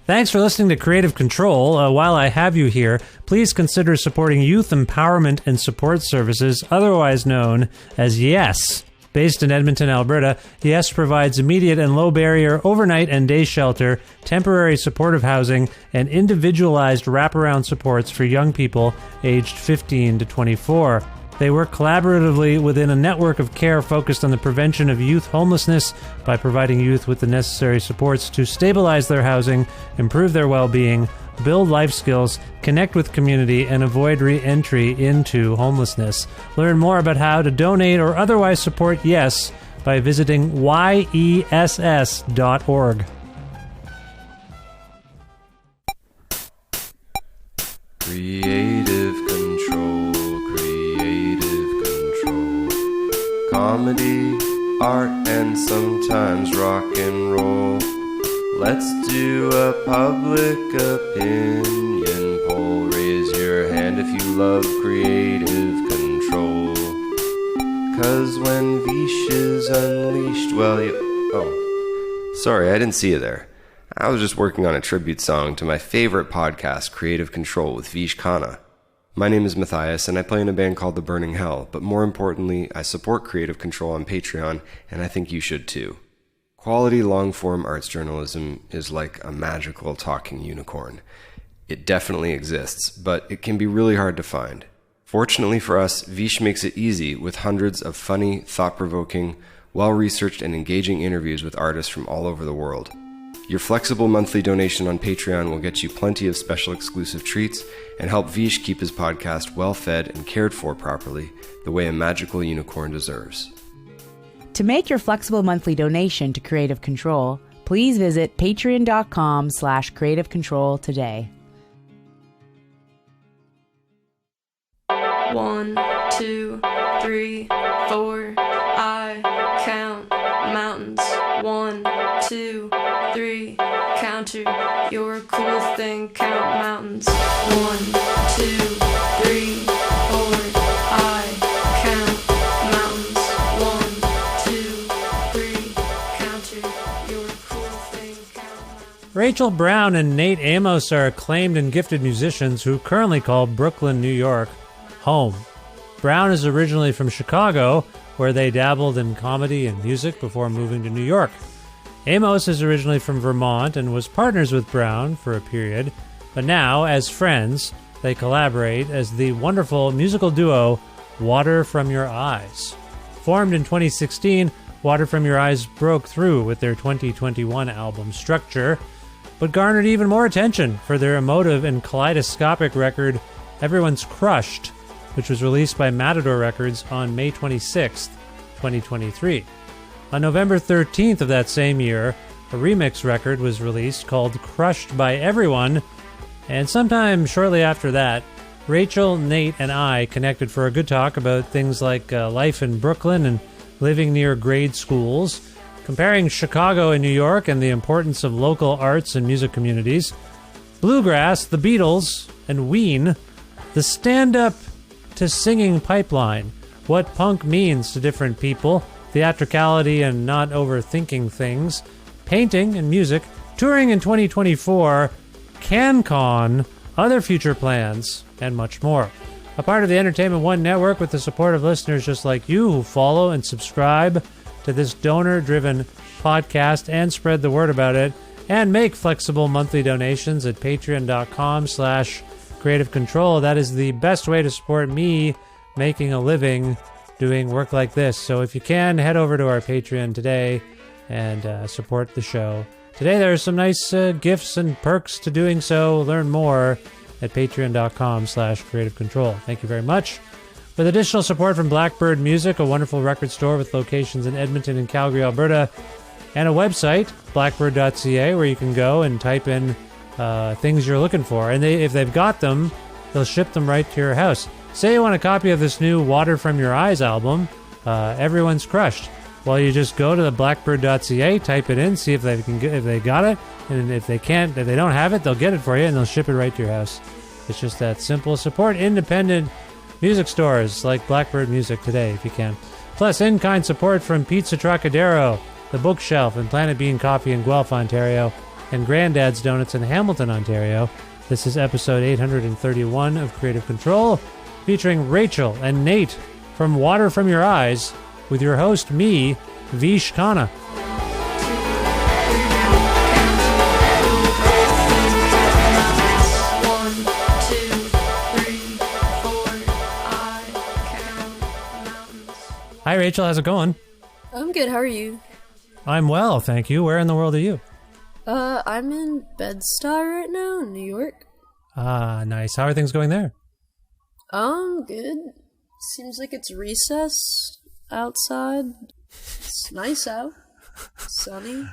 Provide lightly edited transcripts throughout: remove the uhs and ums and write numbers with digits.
Thanks for listening to Creative Control. While I have you here, please consider supporting Youth Empowerment and Support Services, otherwise known as YES. Based in Edmonton, Alberta, YES provides immediate and low-barrier overnight and day shelter, temporary supportive housing, and individualized wraparound supports for young people aged 15 to 24. They work collaboratively within a network of care focused on the prevention of youth homelessness by providing youth with the necessary supports to stabilize their housing, improve their well-being, build life skills, connect with community, and avoid re-entry into homelessness. Learn more about how to donate or otherwise support YES by visiting yess.org. Creative control, creative control. Comedy, art, and sometimes rock and roll. Let's do a public opinion poll. Raise your hand if you love creative control. 'Cause when Vish is unleashed, well, Oh, sorry, I didn't see you there. I was just working on a tribute song to my favorite podcast, Creative Control, with Vish Khanna. My name is Matthias, and I play in a band called The Burning Hell, but more importantly, I support Creative Control on Patreon, and I think you should too. Quality long-form arts journalism is like a magical talking unicorn. It definitely exists, but it can be really hard to find. Fortunately for us, Vish makes it easy with hundreds of funny, thought-provoking, well-researched and engaging interviews with artists from all over the world. Your flexible monthly donation on Patreon will get you plenty of special exclusive treats and help Vish keep his podcast well-fed and cared for properly, the way a magical unicorn deserves. To make your flexible monthly donation to Creative Control, please visit patreon.com/Creative Control today. 1, 2, 3, 4. I count mountains. 1, 2, 3. Counter, you're a cool thing. Count mountains. 1, 2, 3, 4. I count mountains. 1, 2, 3. Counter, you're a cool thing. Count mountains. Rachel Brown and Nate Amos are acclaimed and gifted musicians who currently call Brooklyn, New York, home. Brown is originally from Chicago, where they dabbled in comedy and music before moving to New York. Amos is originally from Vermont and was partners with Brown for a period, but now, as friends, they collaborate as the wonderful musical duo Water From Your Eyes. Formed in 2016, Water From Your Eyes broke through with their 2021 album Structure, but garnered even more attention for their emotive and kaleidoscopic record Everyone's Crushed, which was released by Matador Records on May 26, 2023. On November 13th of that same year, a remix record was released called Crushed by Everyone, and sometime shortly after that, Rachel, Nate, and I connected for a good talk about things like life in Brooklyn and living near grade schools, comparing Chicago and New York and the importance of local arts and music communities, bluegrass, the Beatles, and Ween, the stand-up to singing pipeline, what punk means to different people, theatricality and not overthinking things, painting and music, touring in 2024, CanCon, other future plans, and much more. A part of the Entertainment One network with the support of listeners just like you who follow and subscribe to this donor-driven podcast and spread the word about it, and make flexible monthly donations at patreon.com/Creative Control. That is the best way to support me making a living doing work like this. So if you can, head over to our Patreon today and support the show. Today there are some nice gifts and perks to doing so. Learn more at patreon.com/Creative Control. Thank you very much. With additional support from Blackbird Music, a wonderful record store with locations in Edmonton and Calgary, Alberta, and a website, blackbird.ca, where you can go and type in things you're looking for. And if they've got them, they'll ship them right to your house. Say you want a copy of this new Water From Your Eyes album, Everyone's Crushed. Well, you just go to the blackbird.ca, type it in, see if they got it, and if they don't have it, they'll get it for you and they'll ship it right to your house. It's just that simple. Support independent music stores like Blackbird Music today if you can. Plus, in-kind support from Pizza Trocadero. The Bookshelf and Planet Bean Coffee in Guelph, Ontario, and Granddad's Donuts in Hamilton, Ontario. This is episode 831 of Creative Control, featuring Rachel and Nate from Water From Your Eyes, with your host, me, Vish Khanna. Hi, Rachel. How's it going? I'm good. How are you? I'm well, thank you. Where in the world are you? I'm in Bed-Stuy right now in New York. Ah, nice. How are things going there? Good. Seems like it's recess outside. It's nice out. Sunny.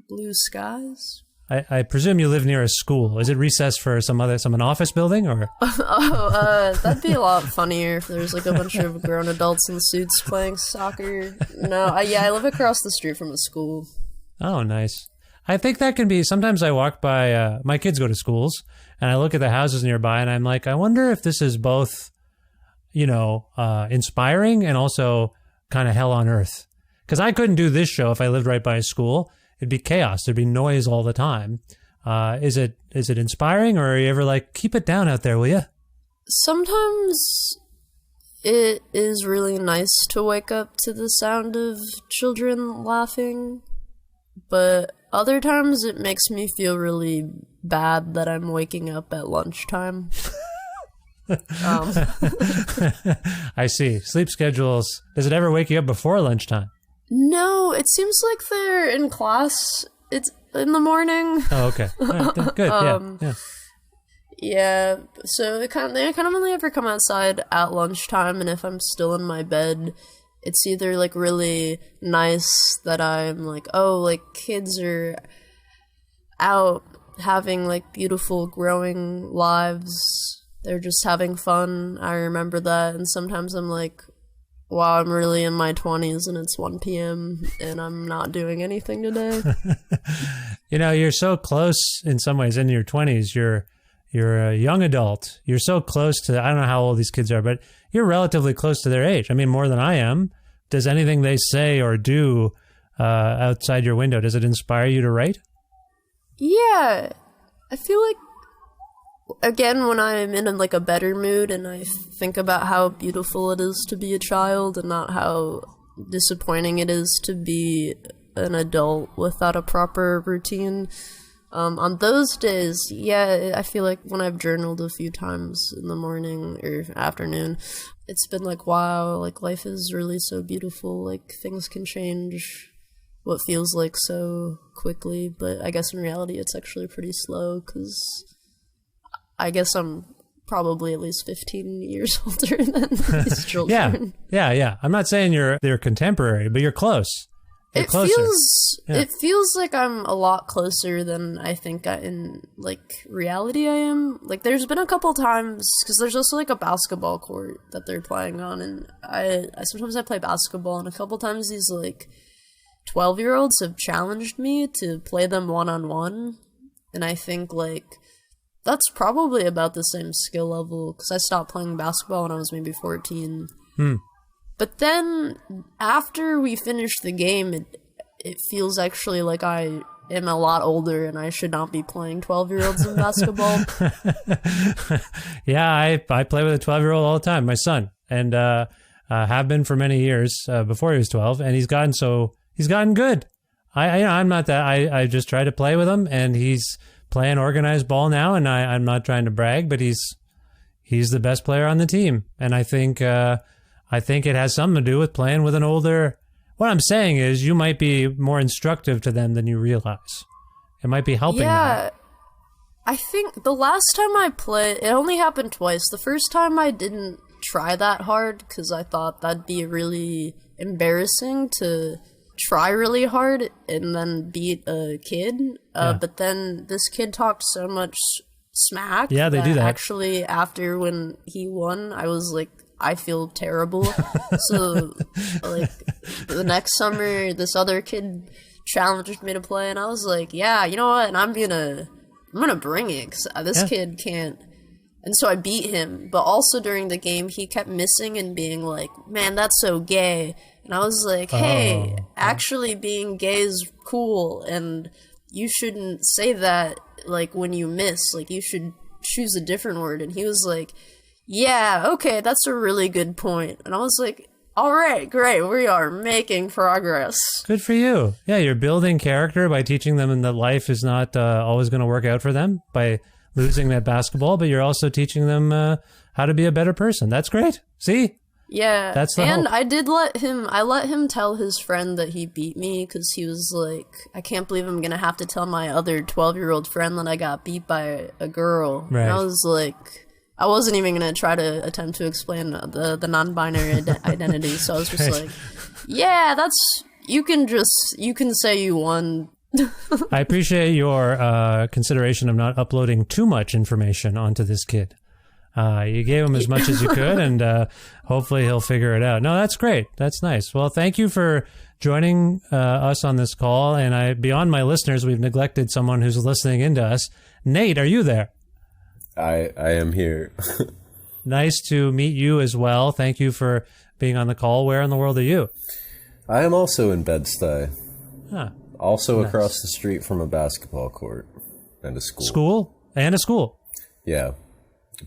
Blue skies. I presume you live near a school. Is it recess for an office building, or? That'd be a lot funnier if there's like a bunch of grown adults in suits playing soccer. No, I live across the street from a school. Oh, nice. I think that can be, sometimes I walk by, my kids go to schools, and I look at the houses nearby, and I'm like, I wonder if this is both, inspiring and also kind of hell on earth. Because I couldn't do this show if I lived right by a school. It'd be chaos. There'd be noise all the time. Is it inspiring, or are you ever like, keep it down out there, will you? Sometimes it is really nice to wake up to the sound of children laughing, but other times it makes me feel really bad that I'm waking up at lunchtime. I see. Sleep schedules. Does it ever wake you up before lunchtime? No, it seems like they're in class. It's in the morning. Oh, okay. All right, good. Yeah. Yeah. So they kind of only ever come outside at lunchtime, and if I'm still in my bed, it's either like really nice that I'm like, oh, like kids are out having like beautiful growing lives. They're just having fun. I remember that, and sometimes I'm like, wow, I'm really in my 20s and it's 1 p.m. and I'm not doing anything today. You're so close in some ways in your 20s. You're a young adult. You're so close to, I don't know how old these kids are, but you're relatively close to their age. I mean, more than I am. Does anything they say or do outside your window, does it inspire you to write? Yeah. I feel like, again, when I'm in like a better mood and I think about how beautiful it is to be a child and not how disappointing it is to be an adult without a proper routine, on those days, yeah, I feel like when I've journaled a few times in the morning or afternoon, it's been like, wow, like life is really so beautiful, like things can change what feels like so quickly, but I guess in reality it's actually pretty slow, because I guess I'm probably at least 15 years older than these children. Yeah. I'm not saying they're contemporary, but you're close. You're closer. It feels like I'm a lot closer than I think in like reality I am. Like there's been a couple times, because there's also like a basketball court that they're playing on, and I sometimes I play basketball, and a couple times these like 12-year-olds have challenged me to play them one-on-one, and I think like that's probably about the same skill level, because I stopped playing basketball when I was maybe 14. But then, after we finish the game, it feels actually like I am a lot older and I should not be playing 12-year-olds in basketball. Yeah, I play with a 12-year-old all the time, my son, and have been for many years before he was 12, and he's gotten good. I'm not that. I just try to play with him, and he's playing organized ball now, and I'm not trying to brag, but he's the best player on the team, and I think it has something to do with playing with an older. What I'm saying is, you might be more instructive to them than you realize. It might be helping them. Yeah, I think the last time I played, it only happened twice. The first time I didn't try that hard because I thought that'd be really embarrassing to try really hard and then beat a kid. But then this kid talked so much smack. Yeah, they do that. Actually, after when he won, I was like, I feel terrible. So, like, the next summer, this other kid challenged me to play, and I was like, yeah, you know what? And I'm gonna bring it, because this kid can't And so I beat him, but also during the game, he kept missing and being like, man, that's so gay. And I was like, hey, actually being gay is cool, and you shouldn't say that, like, when you miss. Like, you should choose a different word. And he was like, yeah, okay, that's a really good point. And I was like, all right, great, we are making progress. Good for you. Yeah, you're building character by teaching them that life is not always going to work out for them by losing that basketball, but you're also teaching them how to be a better person. That's great. See? Yeah, that's the and hope. I let him tell his friend that he beat me, because he was like, I can't believe I'm gonna have to tell my other 12-year-old friend that I got beat by a girl. Right. And I was like, I wasn't even gonna try to attempt to explain the non-binary identity, so I was just like, yeah, you can say you won. I appreciate your consideration of not uploading too much information onto this kid. You gave him as much as you could, and hopefully he'll figure it out. No, that's great. That's nice. Well, thank you for joining us on this call. And beyond my listeners, we've neglected someone who's listening into us. Nate, are you there? I am here. Nice to meet you as well. Thank you for being on the call. Where in the world are you? I am also in Bed-Stuy. Huh. Also Nice. across the street from a basketball court and a school. School? And a school. Yeah.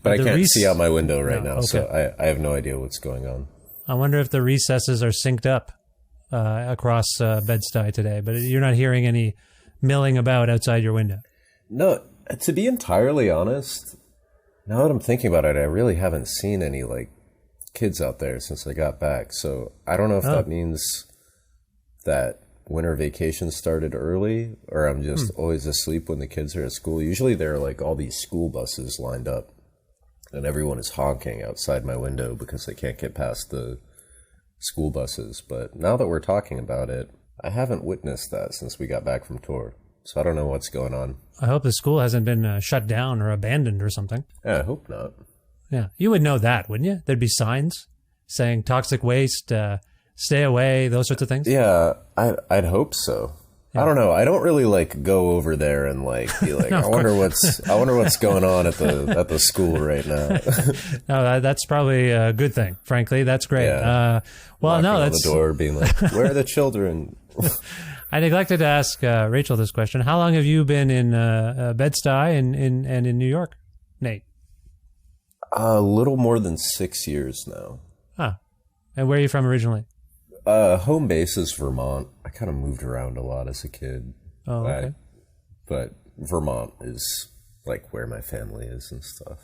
But I the can't see out my window right now, okay. so I have no idea what's going on. I wonder if the recesses are synced up across Bed-Stuy today, but you're not hearing any milling about outside your window. No, to be entirely honest, now that I'm thinking about it, I really haven't seen any, like, kids out there since I got back. So I don't know if that means that winter vacation started early, or I'm just always asleep when the kids are at school. Usually there are, like, all these school buses lined up, and everyone is honking outside my window because they can't get past the school buses. But now that we're talking about it, I haven't witnessed that since we got back from tour. So I don't know what's going on. I hope the school hasn't been shut down or abandoned or something. Yeah, I hope not. Yeah, you would know that, wouldn't you? There'd be signs saying toxic waste, stay away, those sorts of things. Yeah, I'd hope so. Yeah. I don't know. I don't really like go over there and like be like, No, I wonder what's going on at the school right now. No, that's probably a good thing. Frankly, that's great. Yeah. Well, no, on that's the door, being like, where are the children? I neglected to ask Rachel this question. How long have you been in Bed-Stuy and in New York, Nate? A little more than 6 years now. Huh. And where are you from originally? Home base is Vermont. I kind of moved around a lot as a kid. Oh, okay. But Vermont is like where my family is and stuff.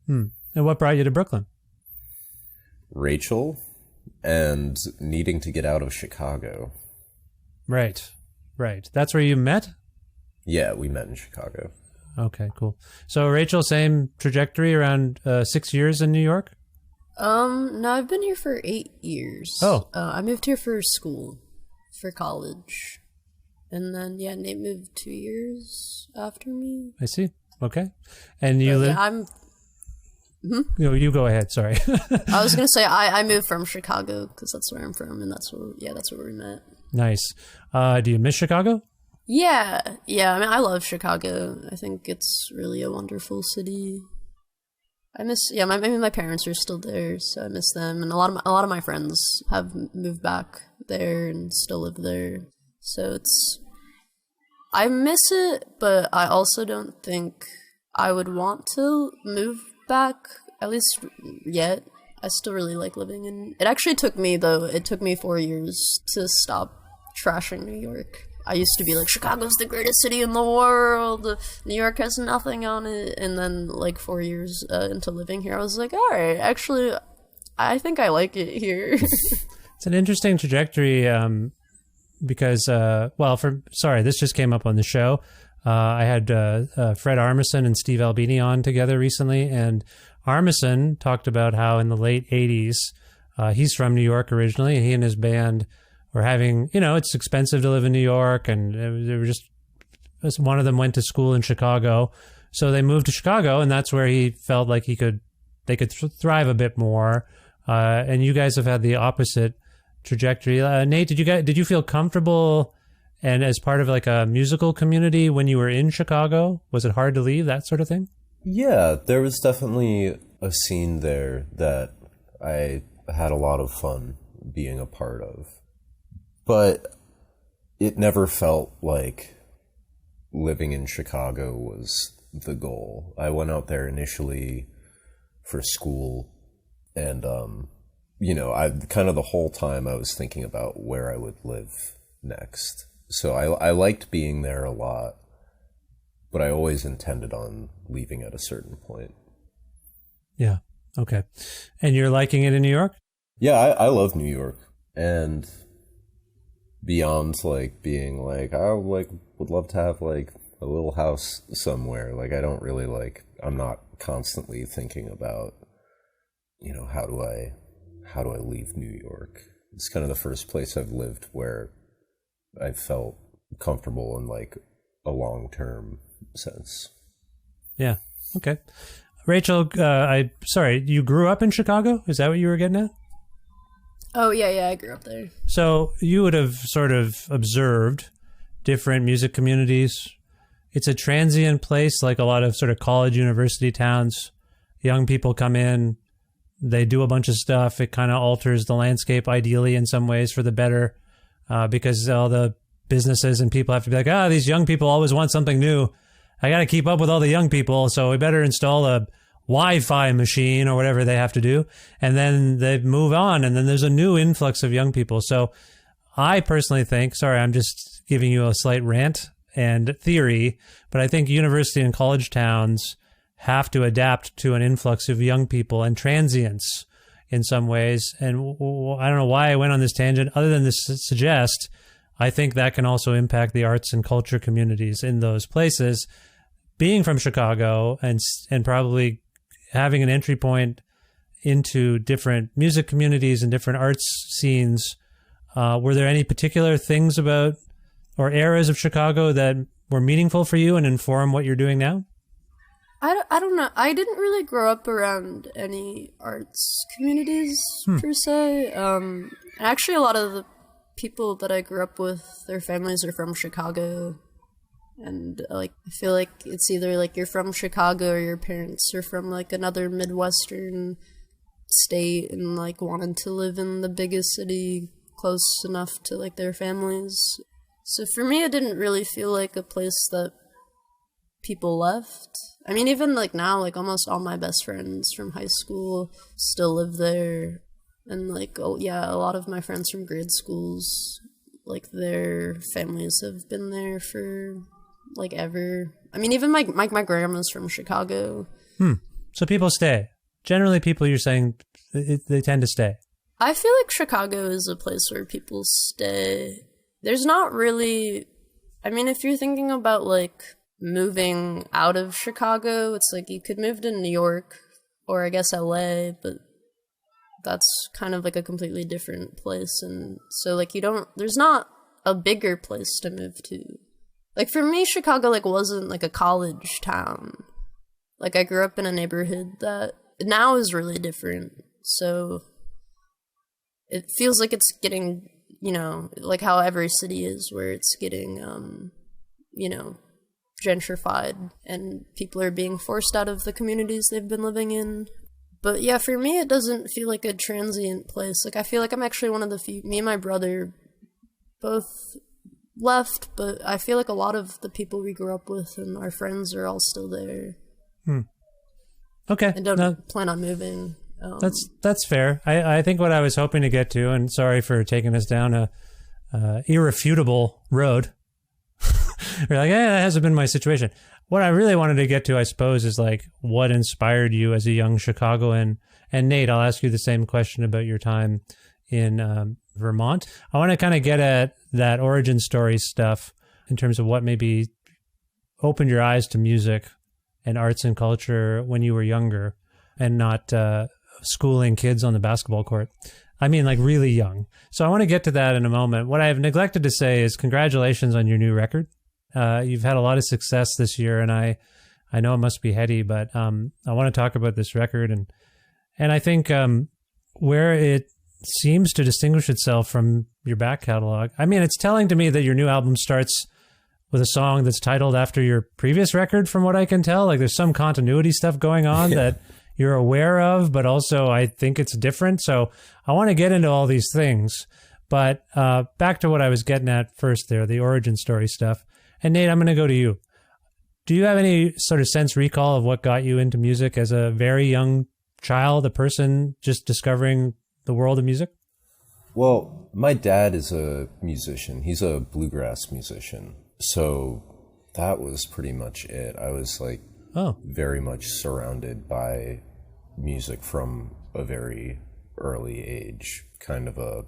And what brought you to Brooklyn? Rachel and needing to get out of Chicago. Right. That's where you met? Yeah, we met in Chicago. Okay, cool. So Rachel, same trajectory, around 6 years in New York? No, I've been here for 8 years. Oh. I moved here for school, for college. And then, yeah, Nate moved 2 years after me. I see. Okay. And you live... Yeah, You go ahead, sorry. I was going to say, I moved from Chicago, because that's where I'm from, and that's where we met. Nice. Do you miss Chicago? Yeah. I mean, I love Chicago. I think it's really a wonderful city. My parents are still there, so I miss them, and a lot of my friends have moved back there and still live there. So I miss it, but I also don't think I would want to move back, at least yet. I still really like living in. It actually took me 4 years to stop trashing New York. I used to be like, Chicago's the greatest city in the world. New York has nothing on it. And then, like, 4 years into living here, I was like, all right, actually, I think I like it here. It's an interesting trajectory because, this just came up on the show. I had Fred Armisen and Steve Albini on together recently, and Armisen talked about how in the late 80s, he's from New York originally, and he and his band were having, it's expensive to live in New York, and they were just, one of them went to school in Chicago, so they moved to Chicago, and that's where he felt like they could thrive a bit more. And you guys have had the opposite trajectory. Nate, did you feel comfortable and as part of like a musical community when you were in Chicago? Was it hard to leave, that sort of thing? Yeah, there was definitely a scene there that I had a lot of fun being a part of. But it never felt like living in Chicago was the goal. I went out there initially for school, and I kind of the whole time I was thinking about where I would live next. So I liked being there a lot, but I always intended on leaving at a certain point. Yeah. Okay. And you're liking it in New York? Yeah, I love New York, and beyond like being like I would love to have like a little house somewhere. Like I don't really I'm not constantly thinking about, how do I leave New York? It's kind of the first place I've lived where I felt comfortable in like a long-term sense. Yeah. Okay. Rachel, you grew up in Chicago? Is that what you were getting at? Oh, yeah, I grew up there. So you would have sort of observed different music communities. It's a transient place, like a lot of sort of college, university towns. Young people come in, they do a bunch of stuff. It kind of alters the landscape, ideally, in some ways for the better, because all the businesses and people have to be like, these young people always want something new. I got to keep up with all the young people, so we better install a Wi-Fi machine or whatever they have to do. And then they move on, and then there's a new influx of young people. So I personally think, sorry, I'm just giving you a slight rant and theory, but I think university and college towns have to adapt to an influx of young people and transients in some ways. And I don't know why I went on this tangent, other than to suggest I think that can also impact the arts and culture communities in those places. Being from Chicago and probably having an entry point into different music communities and different arts scenes, were there any particular things about or eras of Chicago that were meaningful for you and inform what you're doing now? I don't know. I didn't really grow up around any arts communities per se. Actually, a lot of the people that I grew up with, their families are from Chicago. And I feel like it's either like you're from Chicago or your parents are from like another Midwestern state and like wanted to live in the biggest city close enough to like their families. So for me, it didn't really feel like a place that people left. I mean, even like now, like almost all my best friends from high school still live there. And like, a lot of my friends from grade schools, like their families have been there for like ever. I mean, even my grandma's from Chicago. So people stay. Generally, people, you're saying, they tend to stay. I feel like Chicago is a place where people stay. There's not really... I mean, if you're thinking about like moving out of Chicago, it's like you could move to New York or I guess LA, but that's kind of like a completely different place. And so like there's not a bigger place to move to. Like for me, Chicago like wasn't like a college town. Like I grew up in a neighborhood that now is really different. So it feels like it's getting, like how every city is, where it's getting, gentrified and people are being forced out of the communities they've been living in. But yeah, for me, it doesn't feel like a transient place. Like I feel like I'm actually one of the few, me and my brother both left, but I feel like a lot of the people we grew up with and our friends are all still there. Okay. And don't plan on moving. That's fair. I think what I was hoping to get to, and sorry for taking us down a irrefutable road. You're like, that hasn't been my situation. What I really wanted to get to, I suppose, is like what inspired you as a young Chicagoan. And Nate, I'll ask you the same question about your time in Vermont. I want to kind of get at that origin story stuff in terms of what maybe opened your eyes to music and arts and culture when you were younger and not schooling kids on the basketball court. I mean, like really young. So I want to get to that in a moment. What I've neglected to say is congratulations on your new record. You've had a lot of success this year, and I know it must be heady, but I want to talk about this record. And I think where it seems to distinguish itself from your back catalog, I mean, it's telling to me that your new album starts with a song that's titled after your previous record, from what I can tell. Like there's some continuity stuff going on that you're aware of, but also I think it's different. So I want to get into all these things. But back to what I was getting at first there, the origin story stuff. And Nate, I'm going to go to you. Do you have any sort of sense recall of what got you into music as a very young child, a person just discovering the world of music? Well, my dad is a musician. He's a bluegrass musician. So that was pretty much it. I was like very much surrounded by music from a very early age, kind of a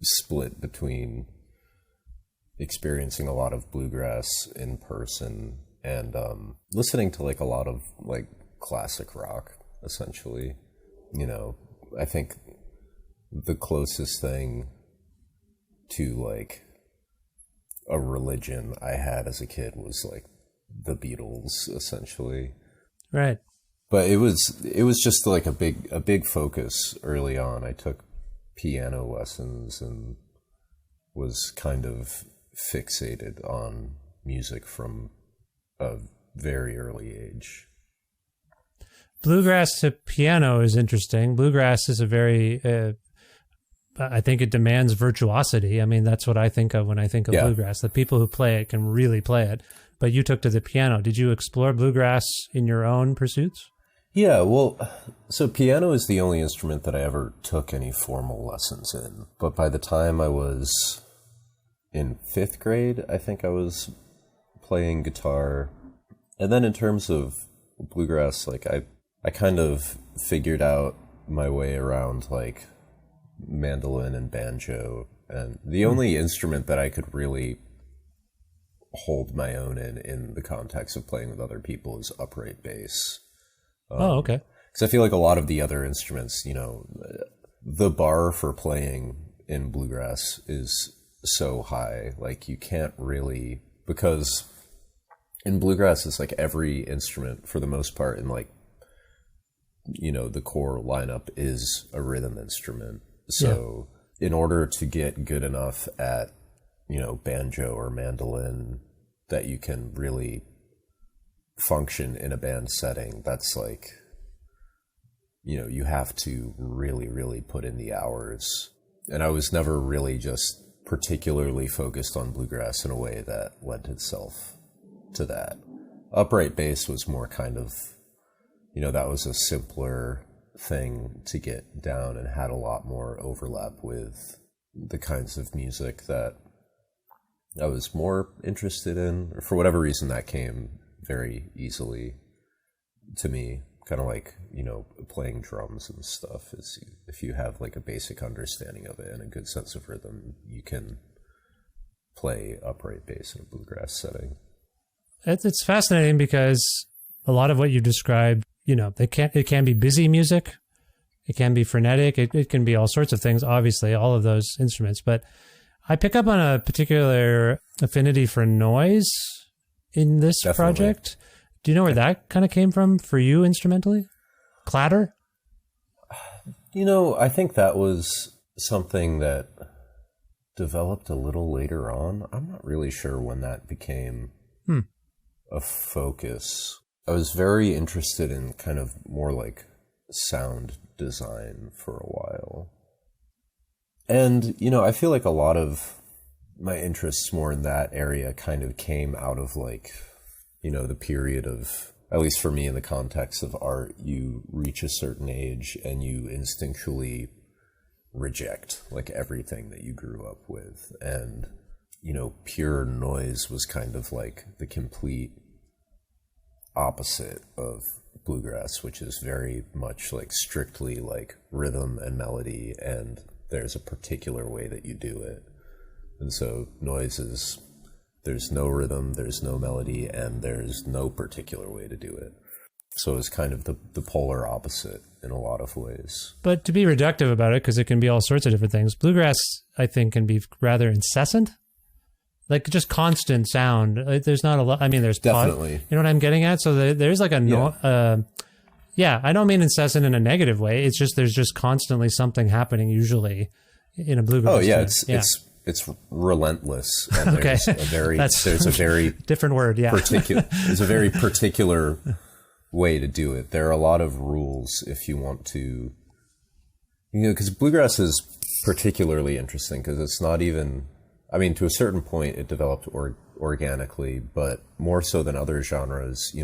split between experiencing a lot of bluegrass in person and listening to like a lot of like classic rock, essentially. You know, I think the closest thing to like a religion I had as a kid was like the Beatles, essentially. Right. But it was just like a big focus early on. I took piano lessons and was kind of fixated on music from a very early age. Bluegrass to piano is interesting. Bluegrass is a very, I think it demands virtuosity. I mean, that's what I think of when I think of bluegrass. The people who play it can really play it. But you took to the piano. Did you explore bluegrass in your own pursuits? Yeah, well, so piano is the only instrument that I ever took any formal lessons in. But by the time I was in 5th grade, I think I was playing guitar. And then in terms of bluegrass, like I kind of figured out my way around like mandolin and banjo. And the only instrument that I could really hold my own in the context of playing with other people is upright bass. Okay. Because I feel like a lot of the other instruments, you know, the bar for playing in bluegrass is so high. Like you can't really, because in bluegrass it's like every instrument for the most part in like, you know, the core lineup is a rhythm instrument. So in order to get good enough at, you know, banjo or mandolin that you can really function in a band setting, that's like, you know, you have to really, really put in the hours. And I was never really just particularly focused on bluegrass in a way that lent itself to that. Upright bass was more kind of, you know, that was a simpler thing to get down and had a lot more overlap with the kinds of music that I was more interested in. Or for whatever reason, that came very easily to me. Kind of like, you know, playing drums and stuff. Is if you have like a basic understanding of it and a good sense of rhythm, you can play upright bass in a bluegrass setting. It's fascinating because a lot of what you described, you know, it can be busy music, it can be frenetic, it can be all sorts of things, obviously, all of those instruments. But I pick up on a particular affinity for noise in this project. Do you know where that kind of came from for you instrumentally? Clatter? You know, I think that was something that developed a little later on. I'm not really sure when that became a focus. I was very interested in kind of more like sound design for a while. And, you know, I feel like a lot of my interests more in that area kind of came out of like, you know, the period of, at least for me in the context of art, you reach a certain age and you instinctually reject like everything that you grew up with. And, you know, pure noise was kind of like the complete opposite of bluegrass, which is very much like strictly like rhythm and melody, and there's a particular way that you do it. And so noise is, there's no rhythm, there's no melody, and there's no particular way to do it. So it's kind of the polar opposite in a lot of ways. But to be reductive about it, because it can be all sorts of different things, bluegrass, I think, can be rather incessant. Like just constant sound. There's not a lot. I mean, there's definitely. You know what I'm getting at? So there's like a I don't mean incessant in a negative way. It's just there's just constantly something happening. Usually in a bluegrass. Oh yeah, it's it's relentless. And Okay. there's a very different word. Yeah. There's a very particular way to do it. There are a lot of rules if you want to, because bluegrass is particularly interesting because it's not even, to a certain point it developed organically, but more so than other genres,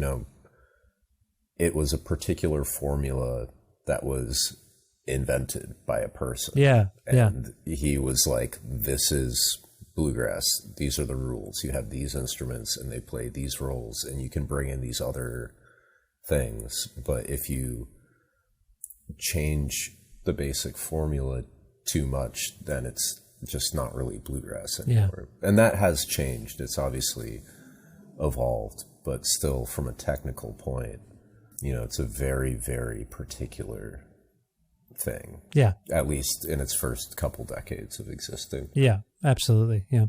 it was a particular formula that was invented by a person. Yeah. And he was like, this is bluegrass. These are the rules. You have these instruments and they play these roles and you can bring in these other things. But if you change the basic formula too much, then it's just not really bluegrass anymore. Yeah. And that has changed. It's obviously evolved, but still from a technical point, it's a very, very particular thing. Yeah. At least in its first couple decades of existing. Yeah, absolutely. Yeah.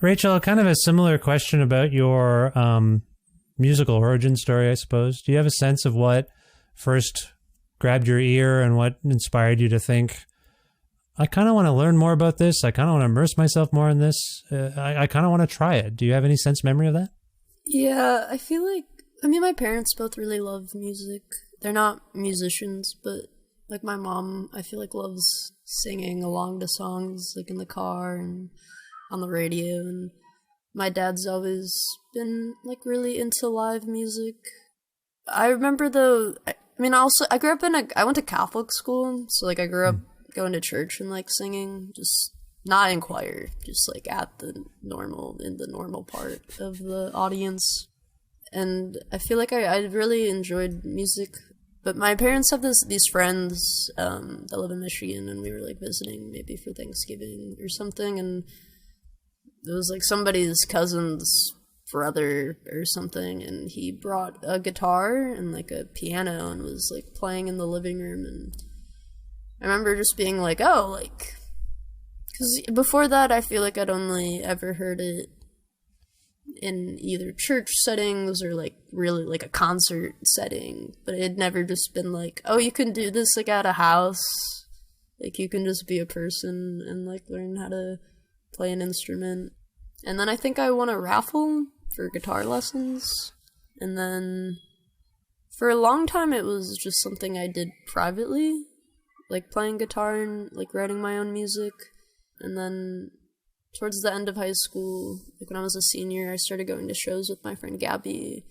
Rachel, kind of a similar question about your musical origin story, I suppose. Do you have a sense of what first grabbed your ear and what inspired you to think, I kind of want to learn more about this. I kind of want to immerse myself more in this. I kind of want to try it. Do you have any sense memory of that? Yeah, I feel like, my parents both really love music. They're not musicians, but like my mom, I feel like loves singing along to songs like in the car and on the radio. And my dad's always been like really into live music. I remember though, I grew up I went to Catholic school. So like I grew up going to church and like singing, just not in choir, just like in the normal part of the audience. And I feel like I really enjoyed music. But my parents have these friends that live in Michigan, and we were like visiting maybe for Thanksgiving or something, and it was like somebody's cousin's brother or something, and he brought a guitar and like a piano and was like playing in the living room. And I remember just being like, oh, like, because before that I feel like I'd only ever heard it in either church settings or like really like a concert setting, but it had never just been like, oh, you can do this like at a house, like you can just be a person and like learn how to play an instrument. And then I think I won a raffle for guitar lessons, and then for a long time it was just something I did privately, like playing guitar and like writing my own music. And then towards the end of high school, like when I was a senior, I started going to shows with my friend Gabby,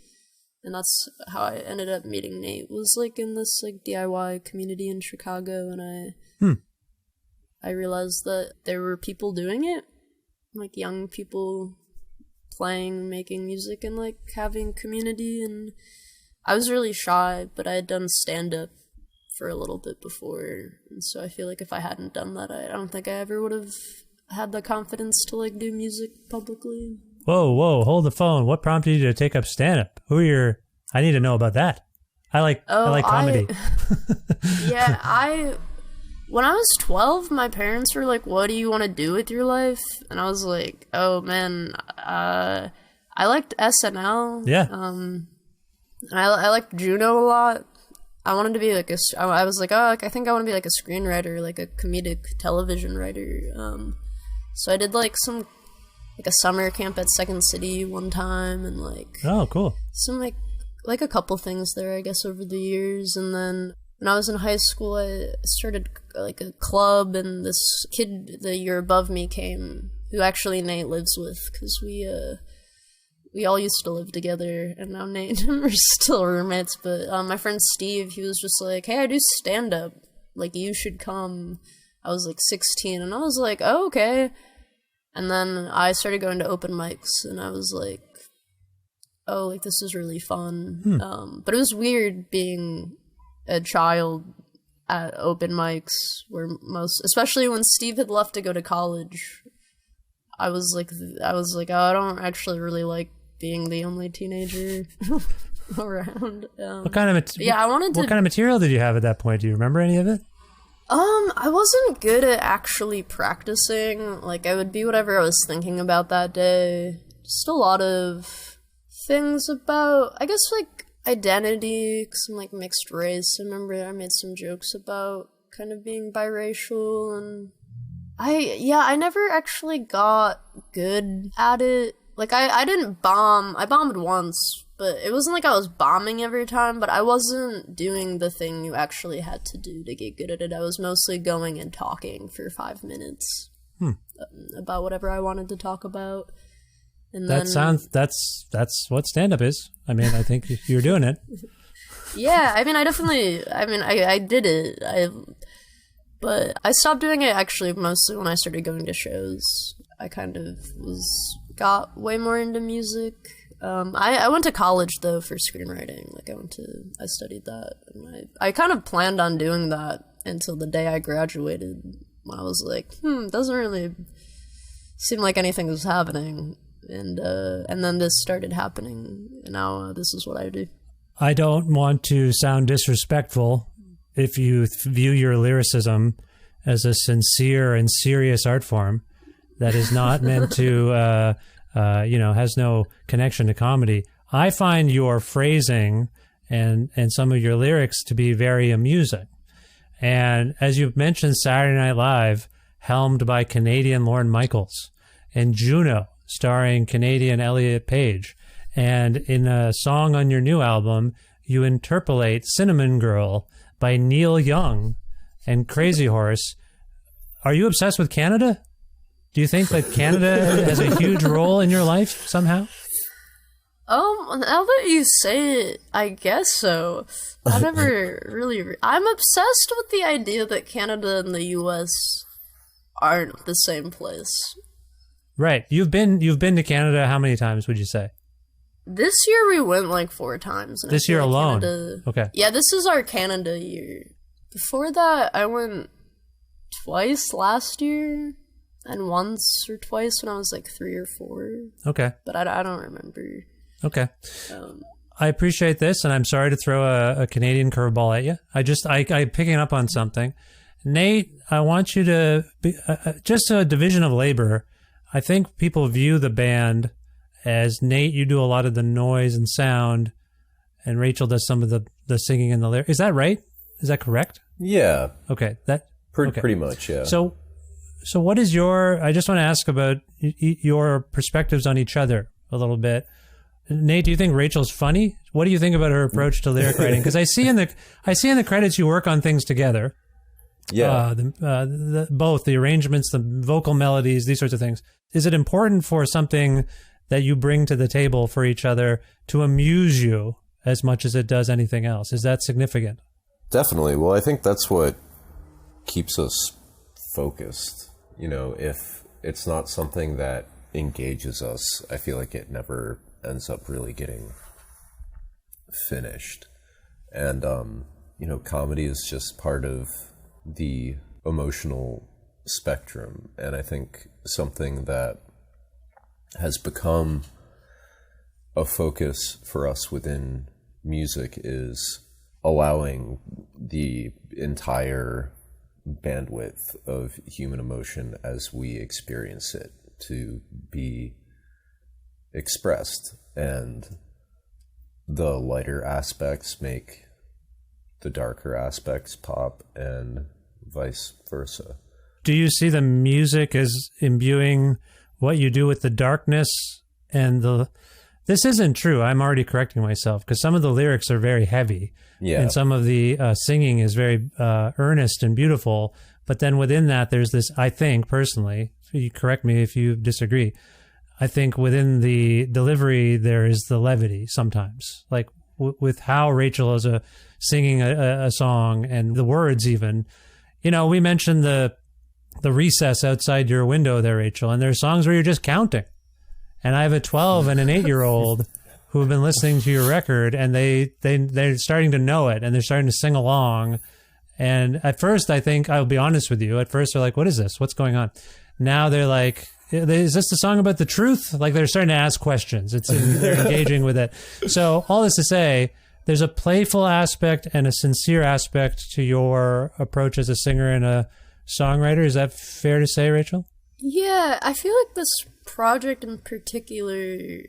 and that's how I ended up meeting Nate, was like in this like DIY community in Chicago. And I realized that there were people doing it, like young people playing, making music, and like having community. And I was really shy, but I had done stand-up for a little bit before, and so I feel like if I hadn't done that, I don't think I ever would have had the confidence to like do music publicly. Whoa, hold the phone. What prompted you to take up stand-up? I need to know about that. I like comedy. When I was 12, my parents were like, what do you want to do with your life? And I was like, oh man, I liked SNL. Yeah. And I liked Juno a lot. I wanted to be like I was like, oh, I think I want to be like a screenwriter, like a comedic television writer. So I did like a summer camp at Second City one time, and like, oh, cool, some like a couple things there, I guess, over the years. And then when I was in high school, I started like a club, and this kid the year above me came, who actually Nate lives with, because we all used to live together, and now Nate and we're still roommates. But my friend Steve, he was just like, hey, I do stand-up, like, you should come. I was like 16, and I was like, oh, okay. And then I started going to open mics, and I was like, oh, like, this is really fun. But it was weird being a child at open mics, where especially when Steve had left to go to college, I was like, oh, I don't actually really like being the only teenager around. What kind of material did you have at that point? Do you remember any of it? I wasn't good at actually practicing. Like, I would be whatever I was thinking about that day. Just a lot of things about, I guess, like, identity, because I'm, like, mixed race. I remember I made some jokes about kind of being biracial, and I never actually got good at it. Like, I didn't bomb. I bombed once, but it wasn't like I was bombing every time, but I wasn't doing the thing you actually had to do to get good at it. I was mostly going and talking for 5 minutes about whatever I wanted to talk about. And that's what stand-up is. I mean, I think you're doing it. Yeah, I mean, I did it. But I stopped doing it actually mostly when I started going to shows. I kind of got way more into music. I went to college though for screenwriting. Like I studied that, and I kind of planned on doing that until the day I graduated. I was like, doesn't really seem like anything was happening, and then this started happening, and now this is what I do. I don't want to sound disrespectful if you view your lyricism as a sincere and serious art form that is not meant to, has no connection to comedy. I find your phrasing and some of your lyrics to be very amusing. And as you've mentioned, Saturday Night Live, helmed by Canadian Lorne Michaels, and Juno, starring Canadian Elliot Page. And in a song on your new album, you interpolate Cinnamon Girl by Neil Young and Crazy Horse. Are you obsessed with Canada? Do you think that Canada has a huge role in your life somehow? Now that you say it, I guess so. I never really... I'm obsessed with the idea that Canada and the US aren't the same place. Right. You've been to Canada how many times, would you say? This year we went like 4 times. This year alone? Canada, okay. Yeah, this is our Canada year. Before that, I went twice last year, and once or twice when I was like 3 or 4. Okay. But I don't remember. Okay. I appreciate this, and I'm sorry to throw a Canadian curveball at you. I'm picking up on something. Nate, I want you to be just a division of labor. I think people view the band as Nate, you do a lot of the noise and sound, and Rachel does some of the singing and the lyrics. Is that right? Is that correct? Yeah. Okay. Pretty much, yeah. So what is I just want to ask about your perspectives on each other a little bit. Nate, do you think Rachel's funny? What do you think about her approach to lyric writing? Because I see in the credits you work on things together. Yeah. Both the arrangements, the vocal melodies, these sorts of things. Is it important for something that you bring to the table for each other to amuse you as much as it does anything else? Is that significant? Definitely. Well, I think that's what keeps us focused. If it's not something that engages us, I feel like it never ends up really getting finished. And, comedy is just part of the emotional spectrum. And I think something that has become a focus for us within music is allowing the entire bandwidth of human emotion as we experience it to be expressed, and the lighter aspects make the darker aspects pop, and vice versa. Do you see the music as imbuing what you do with the darkness and this isn't true. I'm already correcting myself because some of the lyrics are very heavy. Yeah. And some of the singing is very earnest and beautiful. But then within that, there's this, I think personally, you correct me if you disagree, I think within the delivery, there is the levity sometimes, like with how Rachel is singing a song and the words even. We mentioned the recess outside your window there, Rachel, and there's songs where you're just counting. And I have a 12 and an 8-year-old who have been listening to your record, and they're starting to know it, and they're starting to sing along. And at first, I think, I'll be honest with you, at first they're like, what is this? What's going on? Now they're like, is this the song about the truth? Like they're starting to ask questions. They're engaging with it. So all this to say, there's a playful aspect and a sincere aspect to your approach as a singer and a songwriter. Is that fair to say, Rachel? Yeah, I feel like this project in particular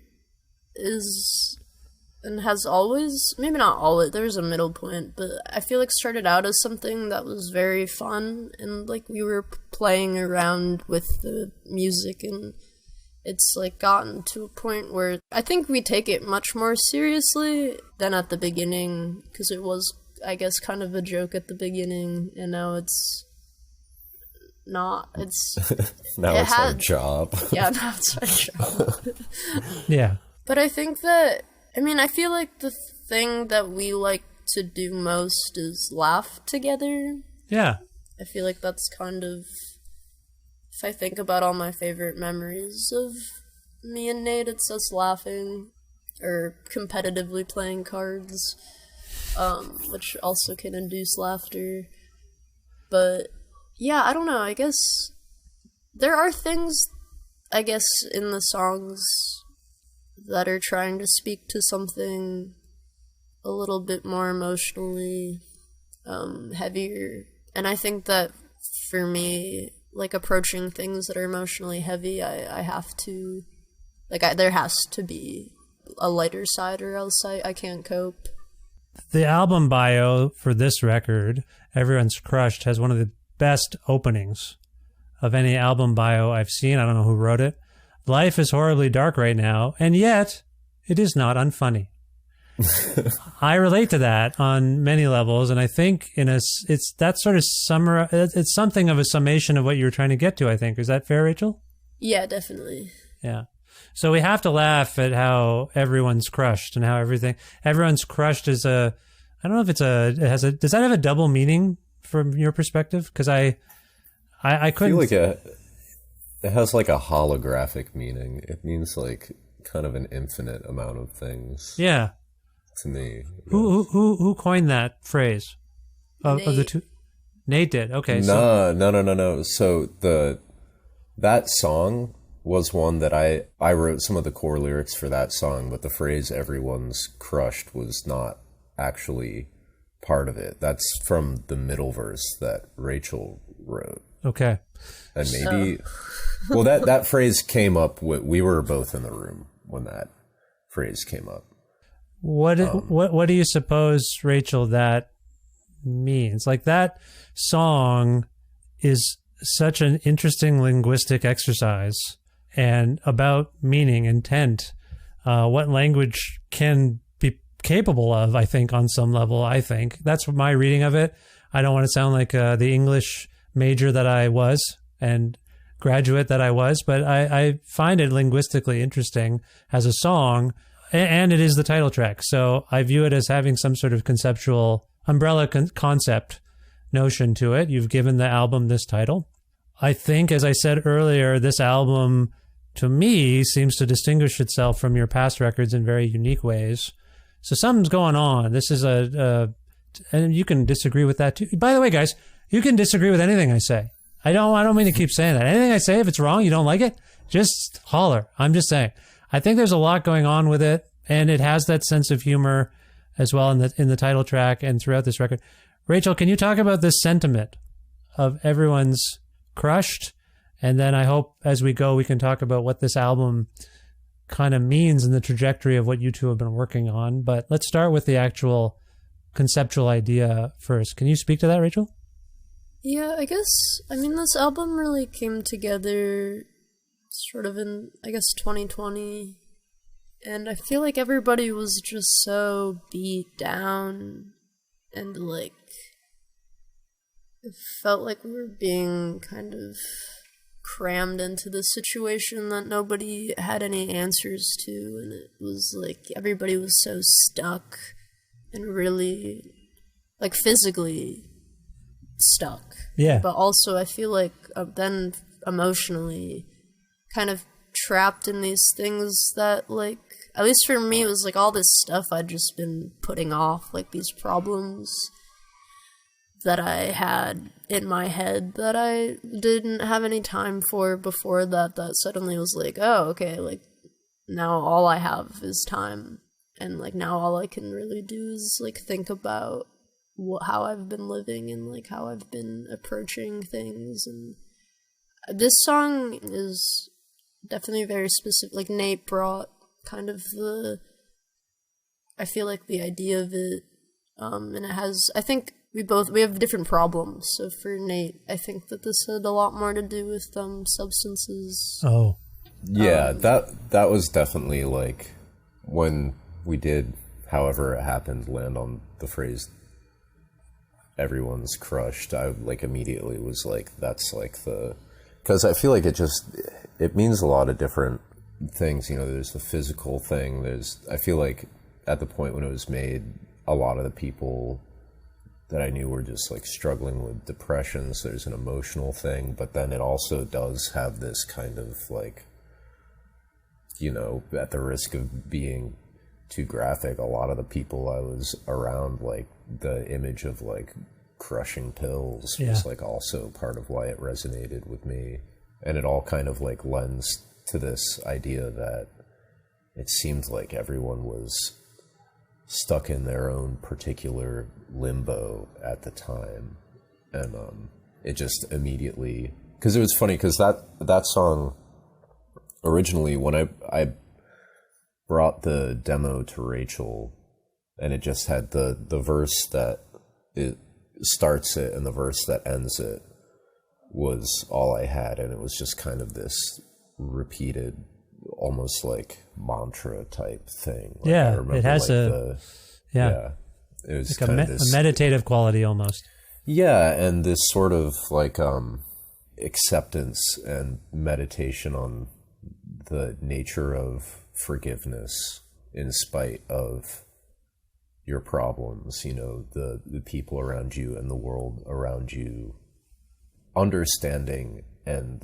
is and has always, maybe not always, there's a middle point, but I feel like started out as something that was very fun, and like we were playing around with the music, and it's like gotten to a point where I think we take it much more seriously than at the beginning, because it was, I guess, kind of a joke at the beginning, and now it's not. It's now it's our job. Yeah, now it's our job. Yeah. But I think that, I mean, I feel like the thing that we like to do most is laugh together. Yeah. I feel like that's kind of, if I think about all my favorite memories of me and Nate, it's us laughing or competitively playing cards, which also can induce laughter. But yeah, I don't know, I guess there are things, I guess, in the songs that are trying to speak to something a little bit more emotionally heavier. And I think that for me, like approaching things that are emotionally heavy, I have to, like, there has to be a lighter side or else I can't cope. The album bio for this record, Everyone's Crushed, has one of the best openings of any album bio I've seen. I don't know who wrote it. Life is horribly dark right now, and yet it is not unfunny. I relate to that on many levels, and I think it's that sort of it's something of a summation of what you were trying to get to, I think. Is that fair, Rachel? Yeah, definitely. Yeah. So we have to laugh at how everyone's crushed and how everyone's crushed is I don't know if does that have a double meaning from your perspective? Because I couldn't. I feel like it has like a holographic meaning. It means like kind of an infinite amount of things. Yeah. To me. Who coined that phrase? Of the two? Nate did. Okay. No. So that song was one that I wrote some of the core lyrics for that song, but the phrase "everyone's crushed" was not actually part of it. That's from the middle verse that Rachel wrote. Okay. And maybe, well, that phrase came up. We were both in the room when that phrase came up. What do you suppose, Rachel, that means? Like, that song is such an interesting linguistic exercise and about meaning, intent, what language can be capable of, I think, on some level. I think that's my reading of it. I don't want to sound like the English major that I was and graduate that I was, but I find it linguistically interesting as a song, and it is the title track. So I view it as having some sort of conceptual umbrella concept notion to it. You've given the album this title. I think, as I said earlier, this album, to me, seems to distinguish itself from your past records in very unique ways. So something's going on. This is and you can disagree with that too. By the way, guys, you can disagree with anything I say. I don't mean to keep saying that. Anything I say, if it's wrong, you don't like it, just holler. I'm just saying. I think there's a lot going on with it, and it has that sense of humor as well in the title track and throughout this record. Rachel, can you talk about this sentiment of everyone's crushed? And then I hope as we go, we can talk about what this album kind of means in the trajectory of what you two have been working on. But let's start with the actual conceptual idea first. Can you speak to that, Rachel? Yeah, I guess, this album really came together sort of in, 2020, and I feel like everybody was just so beat down, and, it felt like we were being kind of crammed into this situation that nobody had any answers to, and it was like everybody was so stuck and really, physically stuck. Yeah. But also I feel like then emotionally kind of trapped in these things that, at least for me, it was all this stuff I'd just been putting off, these problems that I had in my head that I didn't have any time for before that suddenly was oh, okay, now all I have is time, and now all I can really do is think about how I've been living and how I've been approaching things. And this song is definitely very specific. Nate brought kind of I feel like the idea of it, and it has, I think we have different problems. So for Nate, I think that this had a lot more to do with substances. Oh. Yeah, that was definitely like when we did, however it happened, land on the phrase everyone's crushed. I like immediately was like, that's like because I feel like it means a lot of different things. You know, there's the physical thing. I feel like at the point when it was made, a lot of the people that I knew were just like struggling with depression. So there's an emotional thing, but then it also does have this kind of like, you know, at the risk of being too graphic, a lot of the people I was around, like the image of like crushing pills was like also part of why it resonated with me. And it all kind of like lends to this idea that it seemed like everyone was stuck in their own particular limbo at the time. And it just immediately, because it was funny, because that song originally, when I brought the demo to Rachel, and it just had the verse that it starts it and the verse that ends it was all I had, and it was just kind of this repeated, almost like mantra type thing. Like, yeah, it has it was like kind of a meditative quality almost. Yeah, and this sort of like acceptance and meditation on the nature of forgiveness in spite of your problems, you know, the people around you and the world around you understanding and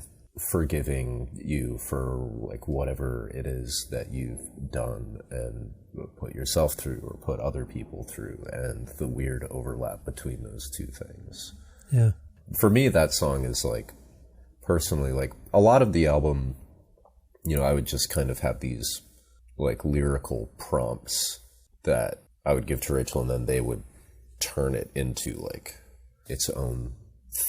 forgiving you for like whatever it is that you've done and put yourself through or put other people through, and the weird overlap between those two things. Yeah. For me, that song is like, personally, like a lot of the album, you know, I would just kind of have these like lyrical prompts that I would give to Rachel, and then they would turn it into like its own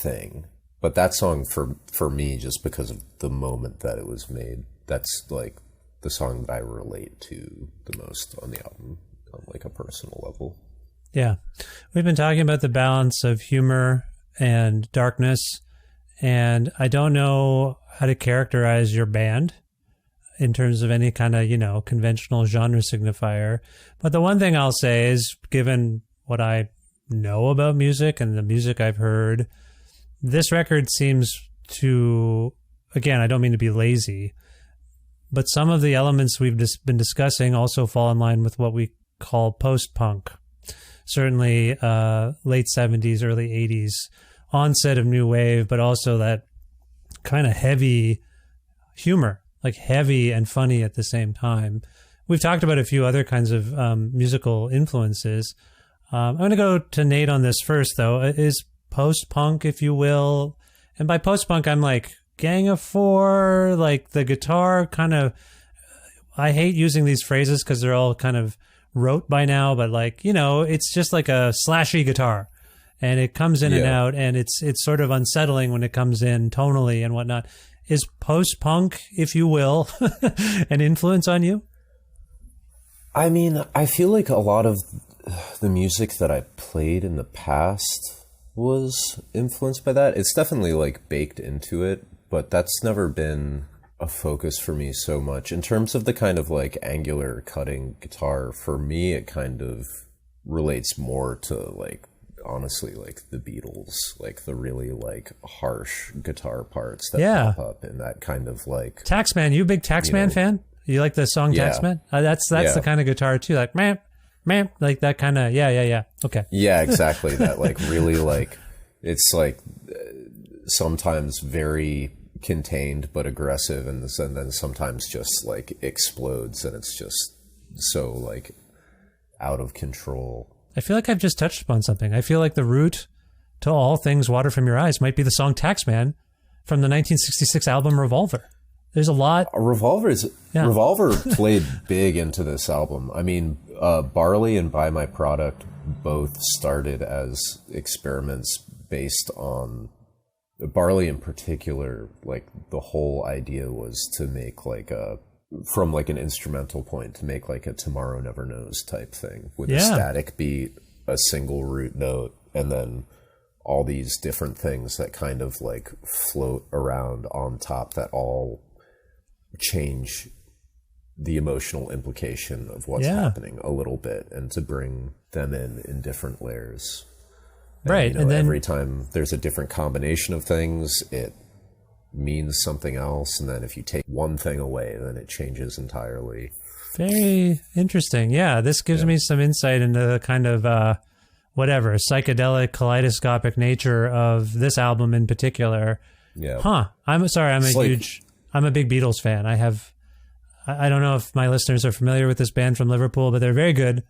thing. But that song for me, just because of the moment that it was made, that's like the song that I relate to the most on the album on like a personal level. Yeah. We've been talking about the balance of humor and darkness, and I don't know how to characterize your band in terms of any kind of, you know, conventional genre signifier. But the one thing I'll say is, given what I know about music and the music I've heard, this record seems to, again, I don't mean to be lazy, but some of the elements we've just been discussing also fall in line with what we call post-punk. Certainly late 70s, early 80s onset of new wave, but also that kind of heavy humor, like heavy and funny at the same time. We've talked about a few other kinds of musical influences. I'm going to go to Nate on this first, though. Is post-punk, if you will, and by post-punk, I'm like Gang of Four, like the guitar kind of, I hate using these phrases because they're all kind of rote by now, but like, you know, it's just like a slashy guitar, and it comes in and out, and it's sort of unsettling when it comes in tonally and whatnot. Is post-punk, if you will, an influence on you? I mean, I feel like a lot of the music that I played in the past was influenced by that. It's definitely like baked into it, but that's never been a focus for me so much. In terms of the kind of like angular cutting guitar, for me, it kind of relates more to like, honestly, like the Beatles, like the really like harsh guitar parts that pop up in that kind of like Taxman. You a big Taxman fan? You like the song Taxman? That's the kind of guitar too, like man, like that kind of okay. Yeah, exactly. That like really like, it's like sometimes very contained but aggressive, and then sometimes just like explodes, and it's just so like out of control. I feel like I've just touched upon something. I feel like the root to all things Water From Your Eyes might be the song Taxman from the 1966 album Revolver. There's a lot. Revolver played big into this album. I mean, Barley and Buy My Product both started as experiments based on Barley in particular. Like the whole idea was to make like a from like an instrumental point to make like a Tomorrow Never Knows type thing with a static beat, a single root note, and then all these different things that kind of like float around on top that all change the emotional implication of what's happening a little bit, and to bring them in different layers. Right. And then every time there's a different combination of things, it means something else. And then if you take one thing away, then it changes entirely. Very interesting. Yeah, this gives me some insight into the kind of psychedelic, kaleidoscopic nature of this album in particular. Yeah. Huh. I'm a big Beatles fan. I don't know if my listeners are familiar with this band from Liverpool, but they're very good,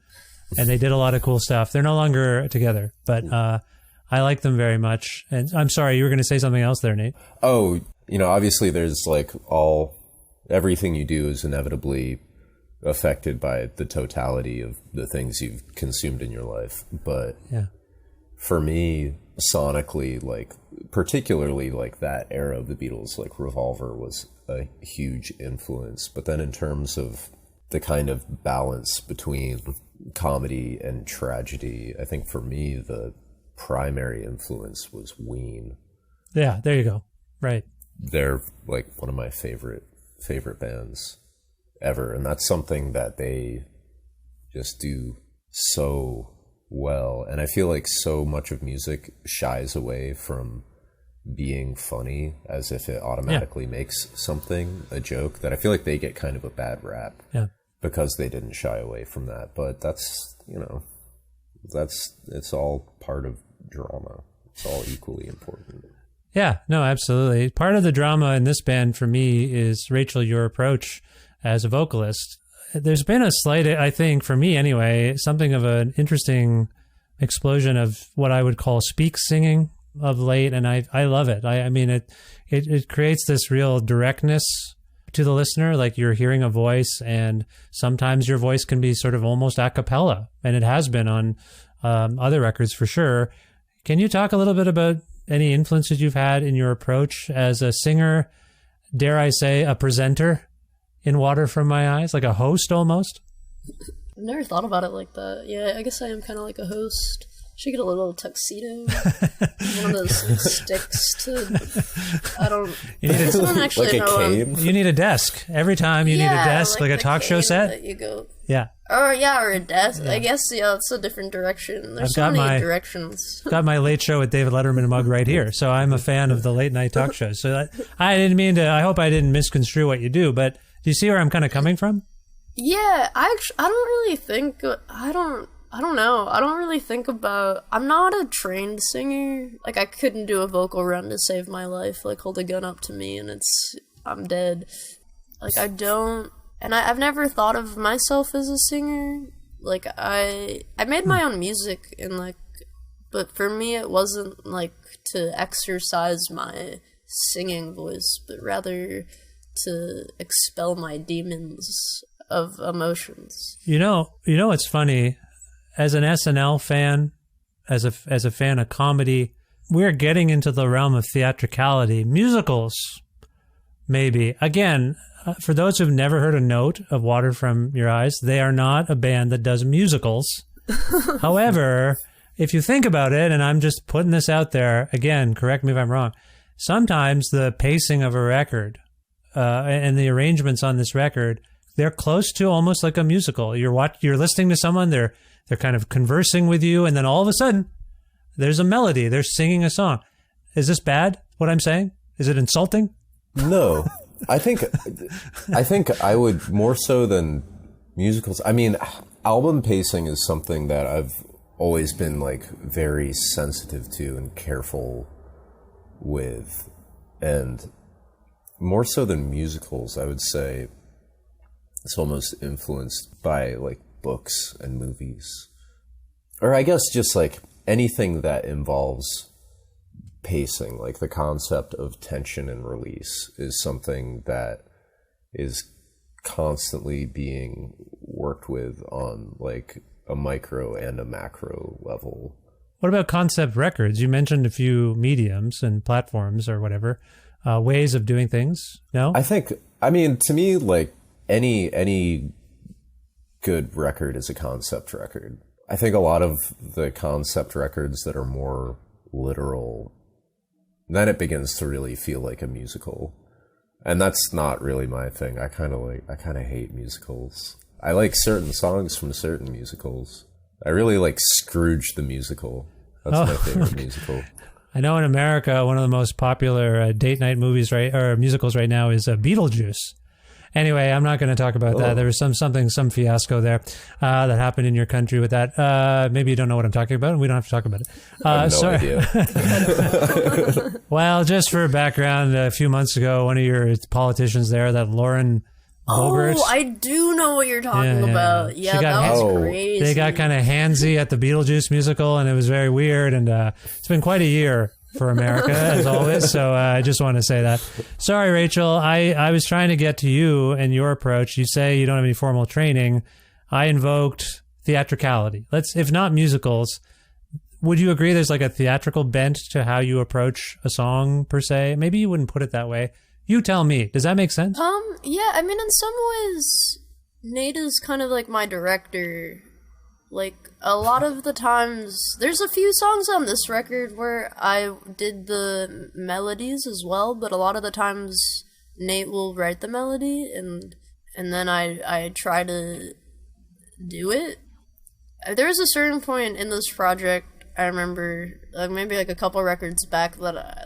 and they did a lot of cool stuff. They're no longer together, but I like them very much. And I'm sorry, you were going to say something else there, Nate. Oh, obviously there's like everything you do is inevitably affected by the totality of the things you've consumed in your life. But for me, sonically, like particularly like that era of the Beatles, like Revolver was a huge influence. But then in terms of the kind of balance between comedy and tragedy, I think for me the primary influence was Ween. Yeah, there you go. Right. They're like one of my favorite bands ever, and that's something that they just do so well. And I feel like so much of music shies away from being funny as if it automatically makes something a joke, that I feel like they get kind of a bad rap because they didn't shy away from that. But that's it's all part of drama. It's all equally important. Yeah, no, absolutely. Part of the drama in this band for me is, Rachel, your approach as a vocalist. There's been a slight, I think, for me anyway, something of an interesting explosion of what I would call speak singing of late, and I love it. I mean, it creates this real directness to the listener, like you're hearing a voice, and sometimes your voice can be sort of almost a cappella, and it has been on other records for sure. Can you talk a little bit about any influences you've had in your approach as a singer, dare I say, a presenter in Water From My Eyes, like a host almost? I've never thought about it like that. Yeah, I guess I am kind of like a host. Should get a little tuxedo, one of those sticks to. I don't. You need don't actually like a cane? You need a desk every time. You need a desk, like a talk show set. You go. Yeah. Or a desk. Yeah. I guess it's a different direction. There's so many directions. Got my Late Show with David Letterman mug right here, so I'm a fan of the late night talk shows. So I didn't mean to. I hope I didn't misconstrue what you do, but do you see where I'm kind of coming from? Yeah, I don't really think. I don't know. I don't really think about... I'm not a trained singer. Like, I couldn't do a vocal run to save my life. Like, hold a gun up to me and I'm dead. Like, I don't... And I've never thought of myself as a singer. Like, I made my own music and, like... But for me, it wasn't, like, to exercise my singing voice, but rather to expel my demons of emotions. You know what's funny? As an SNL fan, as a fan of comedy, we're getting into the realm of theatricality. Musicals, maybe. Again, for those who've never heard a note of Water From Your Eyes, they are not a band that does musicals. However, if you think about it, and I'm just putting this out there, again, correct me if I'm wrong, sometimes the pacing of a record and the arrangements on this record, they're close to almost like a musical. You're listening to someone, they're kind of conversing with you, and then all of a sudden, there's a melody. They're singing a song. Is this bad, what I'm saying? Is it insulting? No. I think I would, more so than musicals. I mean, album pacing is something that I've always been, like, very sensitive to and careful with. And more so than musicals, I would say it's almost influenced by, like, books and movies, or I guess just like anything that involves pacing. Like the concept of tension and release is something that is constantly being worked with on like a micro and a macro level. What about concept records? You mentioned a few mediums and platforms or whatever, ways of doing things. No? I mean, to me, like, any good record is a concept record. I think a lot of the concept records that are more literal, then it begins to really feel like a musical. And that's not really my thing. I kind of hate musicals. I like certain songs from certain musicals. I really like Scrooge the musical. That's my favorite musical. I know in America, one of the most popular date night movies, or musicals right now, is Beetlejuice. Anyway, I'm not going to talk about that. There was some fiasco there that happened in your country with that. Maybe you don't know what I'm talking about, and we don't have to talk about it. I have no idea. Well, just for background, a few months ago, one of your politicians there, that Lauren Boebert. Oh, I do know what you're talking about. Yeah, that was crazy. They got kind of handsy at the Beetlejuice musical, and it was very weird, and it's been quite a year for America, as always, so I just want to say that. Sorry, Rachel, I was trying to get to you and your approach. You say you don't have any formal training. I invoked theatricality. If not musicals, would you agree there's like a theatrical bent to how you approach a song, per se? Maybe you wouldn't put it that way. You tell me. Does that make sense? Yeah, I mean, in some ways, Nate is kind of like my director. Like, a lot of the times, there's a few songs on this record where I did the melodies as well, but a lot of the times Nate will write the melody, and then I try to do it. There was a certain point in this project, I remember, maybe like a couple records back, that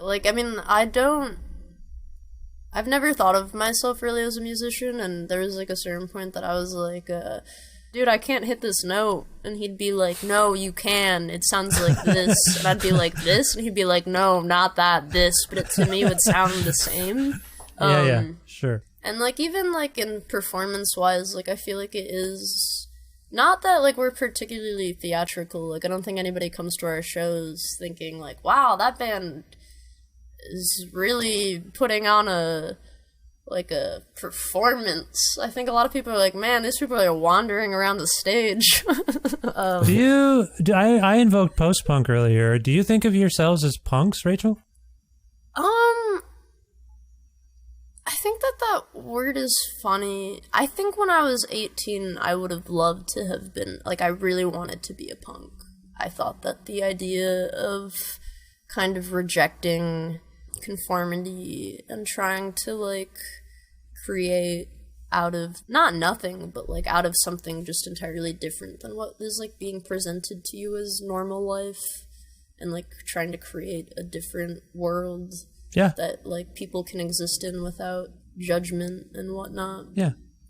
I've never thought of myself really as a musician, and there was like a certain point that I was like, dude, I can't hit this note. And he'd be like, no, you can. It sounds like this. And I'd be like, this? And he'd be like, no, not that, this. But it, to me, would sound the same. Yeah, sure. And, like, even, like, in performance-wise, like, I feel like it is... Not that, like, we're particularly theatrical. Like, I don't think anybody comes to our shows thinking, like, wow, that band is really putting on a performance. I think a lot of people are like, man, these people are wandering around the stage. I invoked post-punk earlier. Do you think of yourselves as punks, Rachel? I think that word is funny. I think when I was 18, I would have loved to have been, like, I really wanted to be a punk. I thought that the idea of kind of rejecting conformity and trying to, like, create out of not nothing, but like out of something just entirely different than what is like being presented to you as normal life, and like trying to create a different world that like people can exist in without judgment and whatnot.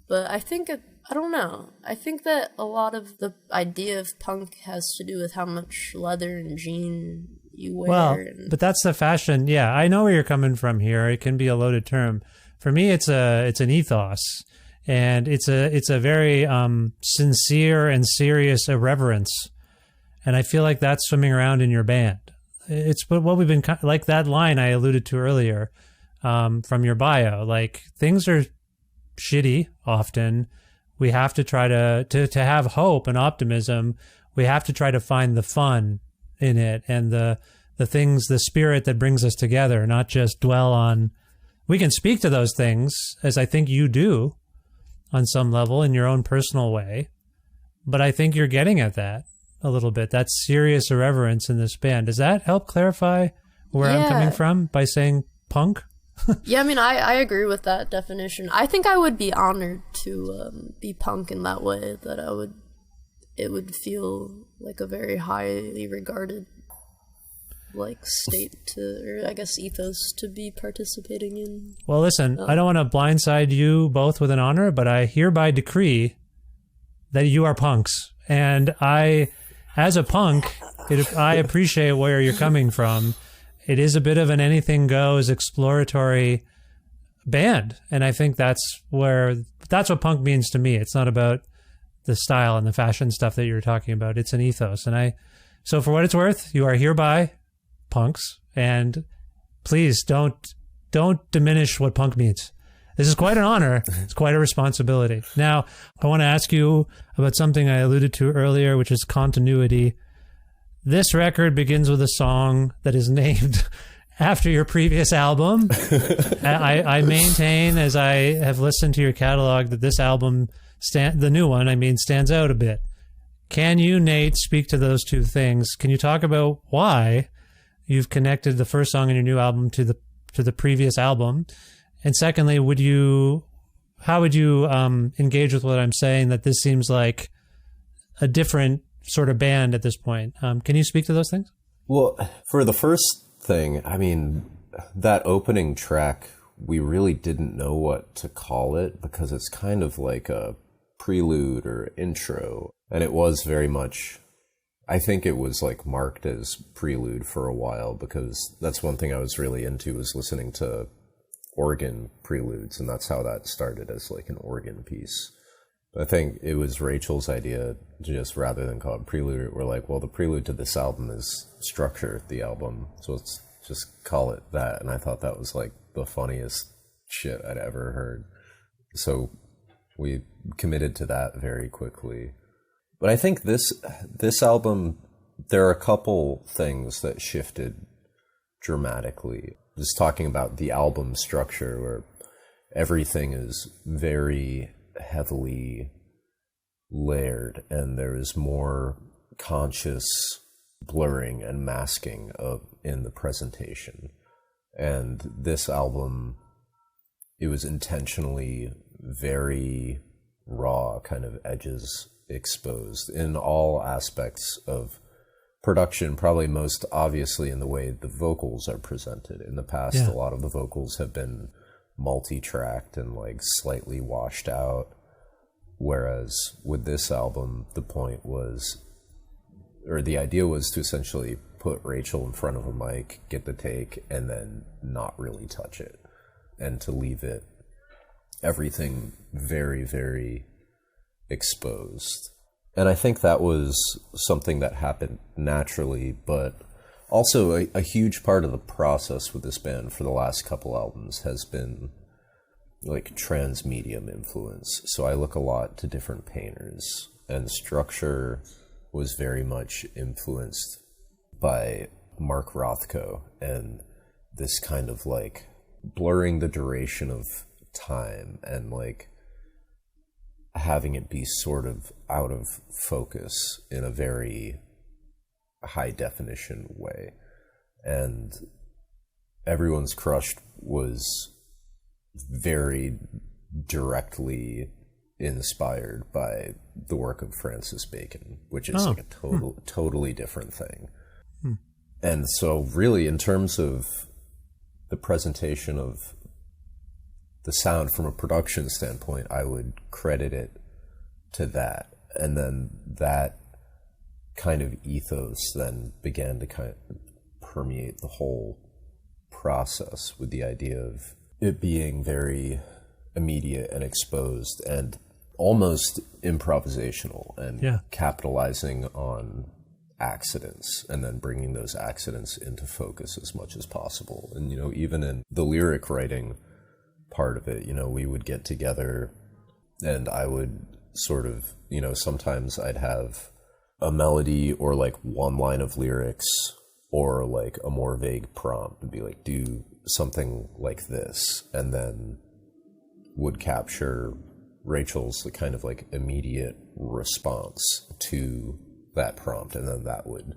But I think I don't know. I think that a lot of the idea of punk has to do with how much leather and jean you wear. Well, but that's the fashion. Yeah, I know where you're coming from here. It can be a loaded term. For me, it's an ethos, and it's a very sincere and serious irreverence, and I feel like that's swimming around in your band. It's what we've been like that line I alluded to earlier from your bio. Like, things are shitty often. We have to try to have hope and optimism. We have to try to find the fun in it and the things, the spirit that brings us together, not just dwell on. We can speak to those things, as I think you do on some level in your own personal way, but I think you're getting at that a little bit, that serious irreverence in this band. Does that help clarify where I'm coming from by saying punk? Yeah, I mean, I agree with that definition. I think I would be honored to be punk in that way, that it would feel like a very highly regarded like state or I guess ethos to be participating in. Well, listen, I don't want to blindside you both with an honor, but I hereby decree that you are punks. And I, as a punk, I appreciate where you're coming from. It is a bit of an anything goes exploratory band. And I think that's what punk means to me. It's not about the style and the fashion stuff that you're talking about. It's an ethos. And so for what it's worth, you are hereby punks, and please don't diminish what punk means. This is quite an honor. It's quite a responsibility. Now, I want to ask you about something I alluded to earlier, which is continuity. This record begins with a song that is named after your previous album. I maintain, as I have listened to your catalog, that this album, the new one, stands out a bit. Can you, Nate, speak to those two things? Can you talk about why you've connected the first song in your new album to the previous album? And secondly, how would you engage with what I'm saying, that this seems like a different sort of band at this point? Can you speak to those things? Well, for the first thing, that opening track, we really didn't know what to call it because it's kind of like a prelude or intro. And it was very much, I think it was like marked as prelude for a while, because that's one thing I was really into, was listening to organ preludes, and that's how that started, as like an organ piece. I think it was Rachel's idea, just rather than call it prelude, we're like, well, the prelude to this album is Structure, the album, so let's just call it that. And I thought that was like the funniest shit I'd ever heard. So we committed to that very quickly. But I think this album, there are a couple things that shifted dramatically. Just talking about the album structure, where everything is very heavily layered, and there is more conscious blurring and masking in the presentation. And this album, it was intentionally very raw, kind of edges exposed in all aspects of production, probably most obviously in the way the vocals are presented. In the past, a lot of the vocals have been multi-tracked and like slightly washed out, whereas with this album, the idea was to essentially put Rachel in front of a mic, get the take, and then not really touch it, and to leave everything very, very exposed. And I think that was something that happened naturally, but also a huge part of the process with this band for the last couple albums has been like transmedium influence. So I look a lot to different painters, and Structure was very much influenced by Mark Rothko, and this kind of like blurring the duration of time and like having it be sort of out of focus in a very high definition way. And Everyone's Crushed was very directly inspired by the work of Francis Bacon, which is like a totally different thing. And so really, in terms of the presentation of the sound from a production standpoint, I would credit it to that. And then that kind of ethos then began to kind of permeate the whole process, with the idea of it being very immediate and exposed and almost improvisational, and capitalizing on accidents and then bringing those accidents into focus as much as possible. And, even in the lyric writing part of it, we would get together and I would sort of, sometimes I'd have a melody or like one line of lyrics or like a more vague prompt and be like, do something like this, and then would capture Rachel's kind of like immediate response to that prompt, and then that would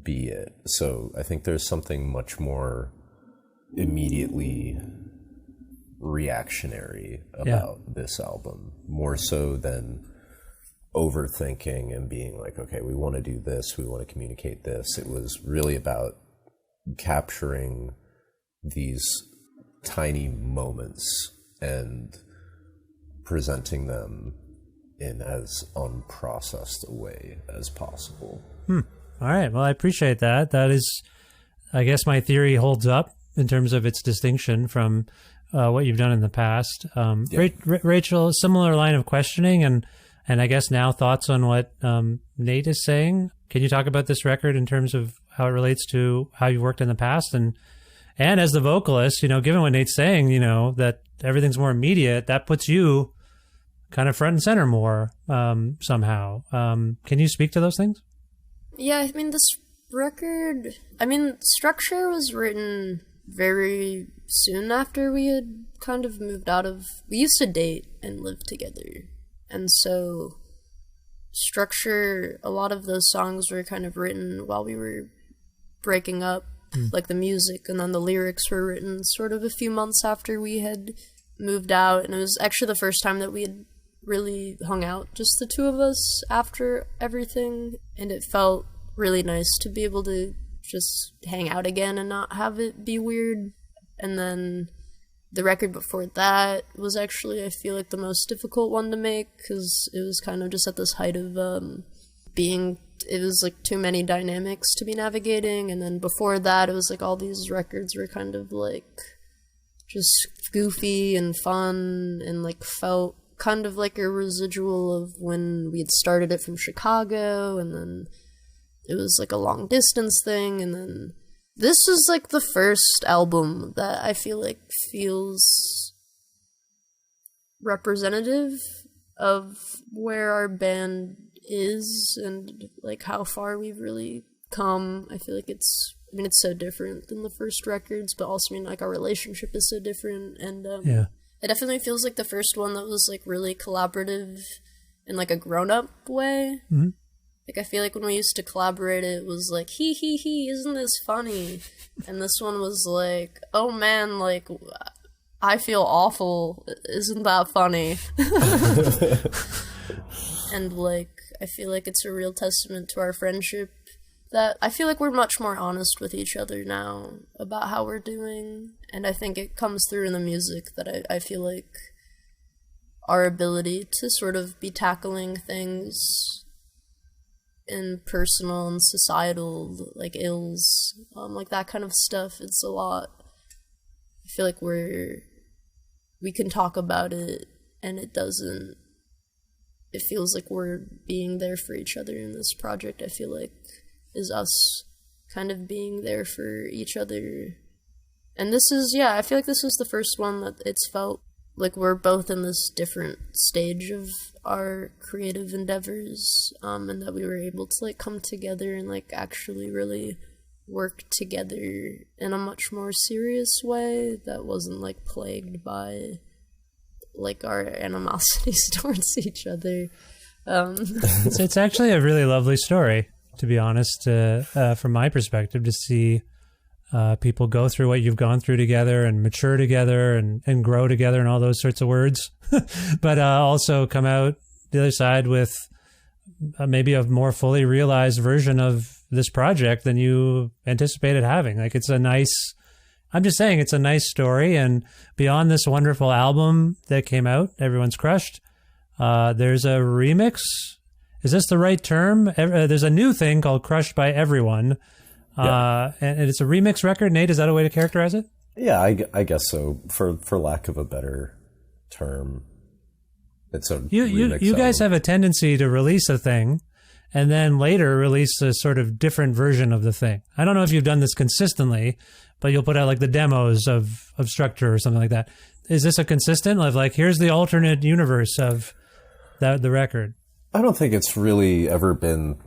be it. So I think there's something much more immediately reactionary about this album, more so than overthinking and being like, okay, we want to do this, we want to communicate this. It was really about capturing these tiny moments and presenting them in as unprocessed a way as possible. All right. Well, I appreciate that. That is, I guess my theory holds up in terms of its distinction from what you've done in the past. Rachel, similar line of questioning, and I guess now thoughts on what Nate is saying. Can you talk about this record in terms of how it relates to how you've worked in the past? And as the vocalist, given what Nate's saying, that everything's more immediate, that puts you kind of front and center more somehow. Can you speak to those things? Yeah, this record, I mean, structure was written very soon after we had kind of moved out of... We used to date and live together. And so structure, a lot of those songs were kind of written while we were breaking up, like the music, and then the lyrics were written sort of a few months after we had moved out. And it was actually the first time that we had really hung out, just the two of us, after everything. And it felt really nice to be able to just hang out again and not have it be weird. And then the record before that was actually, I feel like, the most difficult one to make, because it was kind of just at this height of it was like too many dynamics to be navigating. And then before that, it was like all these records were kind of like just goofy and fun, and like felt kind of like a residual of when we had started it from Chicago, and then it was like a long distance thing. And then this is like the first album that I feel like feels representative of where our band is and like how far we've really come. I feel like it's so different than the first records, but also, like, our relationship is so different. And it definitely feels like the first one that was like really collaborative in like a grown-up way. Mm-hmm. Like, I feel like when we used to collaborate, it was like, he, isn't this funny? And this one was like, oh man, like, I feel awful. Isn't that funny? And, like, I feel like it's a real testament to our friendship that I feel like we're much more honest with each other now about how we're doing. And I think it comes through in the music that I feel like our ability to sort of be tackling things in personal and societal, like, ills, like that kind of stuff. It's a lot. I feel like we can talk about it, and it feels like we're being there for each other in this project. I feel like is us kind of being there for each other. And this is, I feel like this was the first one that it's felt like we're both in this different stage of our creative endeavors, and that we were able to, like, come together and, like, actually really work together in a much more serious way that wasn't, like, plagued by, like, our animosities towards each other. It's actually a really lovely story, to be honest, from my perspective, to see people go through what you've gone through together and mature together and grow together and all those sorts of words, but also come out the other side with maybe a more fully realized version of this project than you anticipated having. Like, I'm just saying, it's a nice story. And beyond this wonderful album that came out, Everyone's Crushed, there's a remix. Is this the right term? There's a new thing called Crushed by Everyone. And it's a remix record. Nate, is that a way to characterize it? Yeah, I guess so. For lack of a better term, it's a remix. You guys have a tendency to release a thing and then later release a sort of different version of the thing. I don't know if you've done this consistently, but you'll put out like the demos of Structure or something like that. Is this a consistent of like, here's the alternate universe of the record? I don't think it's really ever been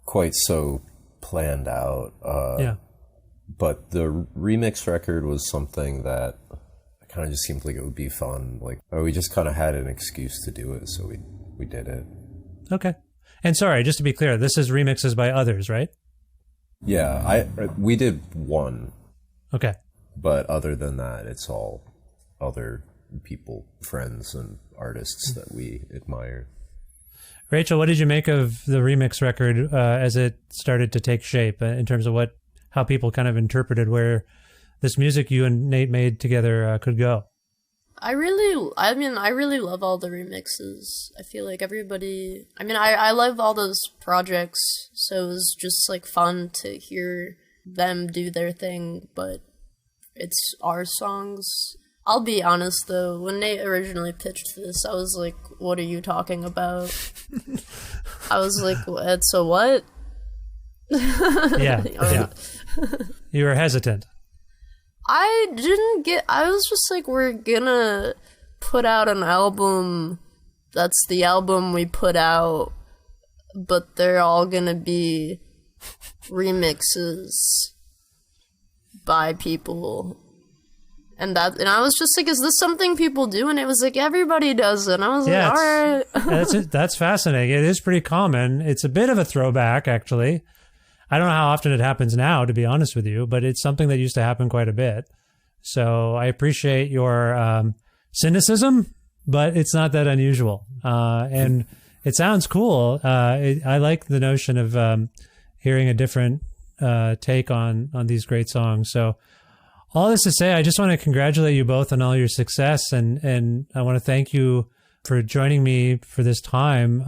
quite so planned out. But the remix record was something that kind of just seemed like it would be fun. Like, we just kind of had an excuse to do it, so we did it. Okay. And sorry, just to be clear, this is remixes by others, right? Yeah, we did one. Okay. But other than that, it's all other people, friends, and artists that we admire. Rachel, what did you make of the remix record as it started to take shape in terms of how people kind of interpreted where this music you and Nate made together could go? I really love all the remixes. I feel like everybody, I love all those projects, so it was just like fun to hear them do their thing, but it's our songs. I'll be honest though, when Nate originally pitched this, I was like, what are you talking about? I was like, it's a what? Yeah. You were hesitant. I was just like, we're gonna put out an album that's the album we put out, but they're all gonna be remixes by people. And I was just like, is this something people do? And it was like, everybody does it. And I was like, all right. That's fascinating. It is pretty common. It's a bit of a throwback, actually. I don't know how often it happens now, to be honest with you, but it's something that used to happen quite a bit. So I appreciate your cynicism, but it's not that unusual. And it sounds cool. I like the notion of hearing a different take on these great songs. So all this to say, I just want to congratulate you both on all your success, and I want to thank you for joining me for this time.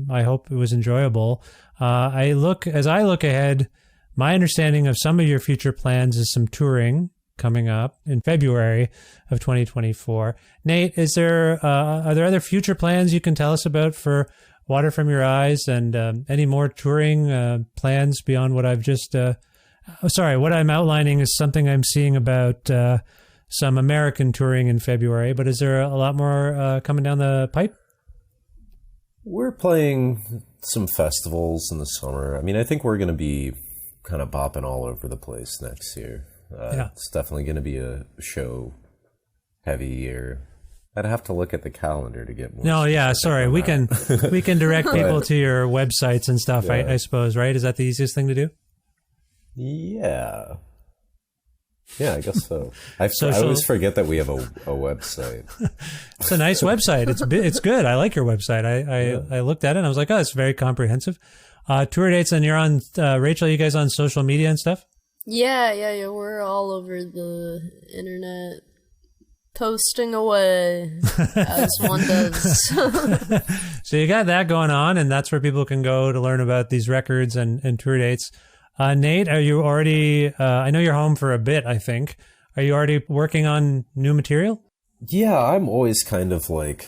I hope it was enjoyable. As I look ahead, my understanding of some of your future plans is some touring coming up in February of 2024. Nate, are there other future plans you can tell us about for Water From Your Eyes, and any more touring plans beyond what I've just... what I'm outlining is something I'm seeing about some American touring in February, but is there a lot more coming down the pipe? We're playing some festivals in the summer. I mean, I think we're going to be kind of bopping all over the place next year. It's definitely going to be a show-heavy year. I'd have to look at the calendar to get more. No, yeah, sorry. We can direct people to your websites and stuff, yeah. I suppose, right? Is that the easiest thing to do? Yeah, I guess so. I always forget that we have a website. It's a nice website. It's good. I like your website. I looked at it and I was like, oh, it's very comprehensive. Tour dates, and you're on, Rachel, you guys on social media and stuff? Yeah. We're all over the internet, posting away as one does. So you got that going on, and that's where people can go to learn about these records and tour dates. Nate, are you already, I know you're home for a bit, I think. Are you already working on new material? Yeah, I'm always kind of like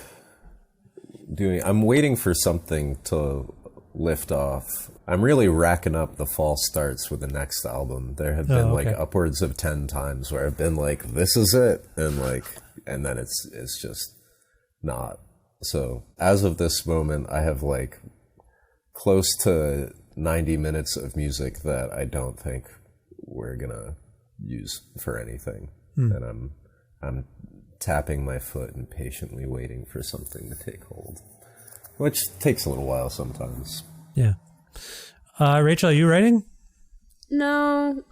I'm waiting for something to lift off. I'm really racking up the false starts with the next album. There have been like upwards of 10 times where I've been like, this is it. And then it's just not. So as of this moment, I have like close to 90 minutes of music that I don't think we're gonna use for anything, and I'm tapping my foot and patiently waiting for something to take hold, which takes a little while sometimes. Yeah. Rachel, are you writing? No,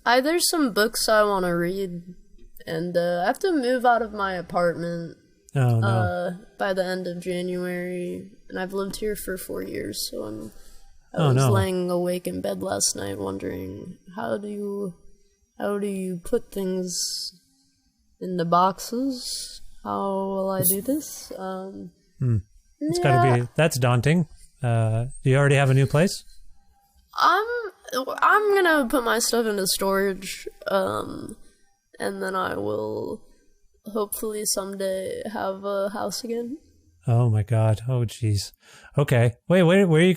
there's some books I want to read, and I have to move out of my apartment by the end of January, and I've lived here for 4 years, so I was laying awake in bed last night wondering, how do you put things in the boxes? How will I do this? It's gotta be, that's daunting. Do you already have a new place? I'm gonna put my stuff into storage, and then I will hopefully someday have a house again. Oh my God. Oh geez. Okay. Wait, where you...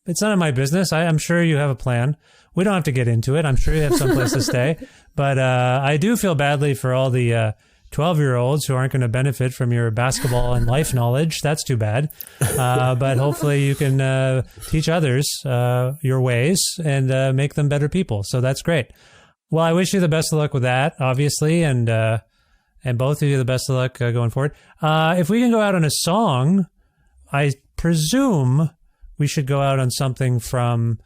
It's none of my business. I'm sure you have a plan. We don't have to get into it. I'm sure you have someplace to stay. But I do feel badly for all the 12-year-olds who aren't going to benefit from your basketball and life knowledge. That's too bad. But hopefully you can teach others your ways and make them better people. So that's great. Well, I wish you the best of luck with that, obviously, and both of you the best of luck going forward. If we can go out on a song, I presume we should go out on something from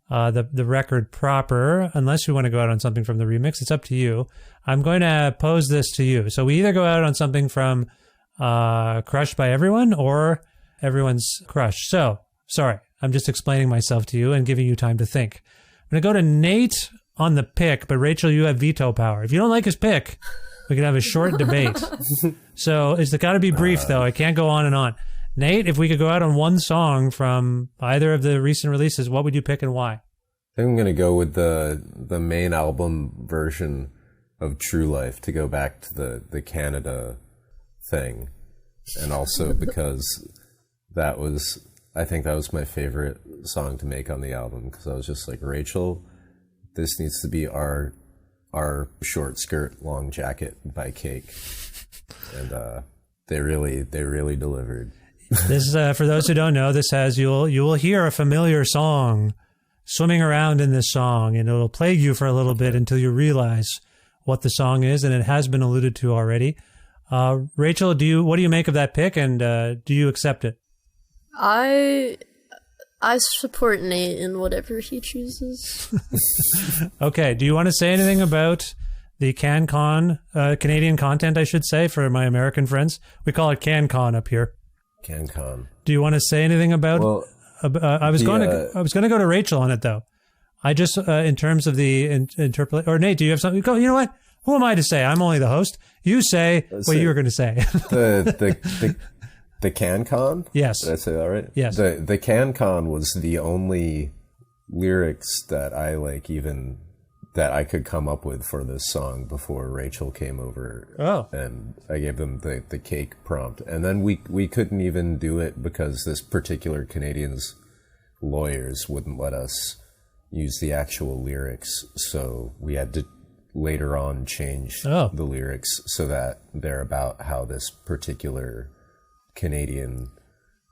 the record proper, unless you want to go out on something from the remix. It's up to you. I'm going to pose this to you. So we either go out on something from Crushed by Everyone or Everyone's Crush. So, sorry, I'm just explaining myself to you and giving you time to think. I'm going to go to Nate on the pick, but Rachel, you have veto power. If you don't like his pick, we can have a short debate. So it's got to be brief, though. I can't go on and on. Nate, if we could go out on one song from either of the recent releases, what would you pick and why? I think I'm going to go with the main album version of True Life, to go back to the Canada thing. And also because I think that was my favorite song to make on the album, because I was just like, Rachel, this needs to be our short skirt, long jacket by Cake. And they really delivered. This for those who don't know, this has you will hear a familiar song swimming around in this song, and it'll plague you for a little bit until you realize what the song is, and it has been alluded to already. Rachel, what do you make of that pick, and do you accept it? I support Nate in whatever he chooses. Okay. Do you want to say anything about the CanCon, Canadian content, I should say, for my American friends? We call it CanCon up here. CanCon. Do you want to say anything about? Well, I was going to go to Rachel on it though. I just in terms of the interpolate. Or Nate, do you have something? Go. You know what? Who am I to say? I'm only the host. You say what you were going to say. The CanCon? Yes. Did I say that right? Yes. The CanCon was the only lyrics that I that I could come up with for this song before Rachel came over. Oh. And I gave them the cake prompt. And then we couldn't even do it because this particular Canadian's lawyers wouldn't let us use the actual lyrics. So we had to later on change the lyrics so that they're about how this particular Canadian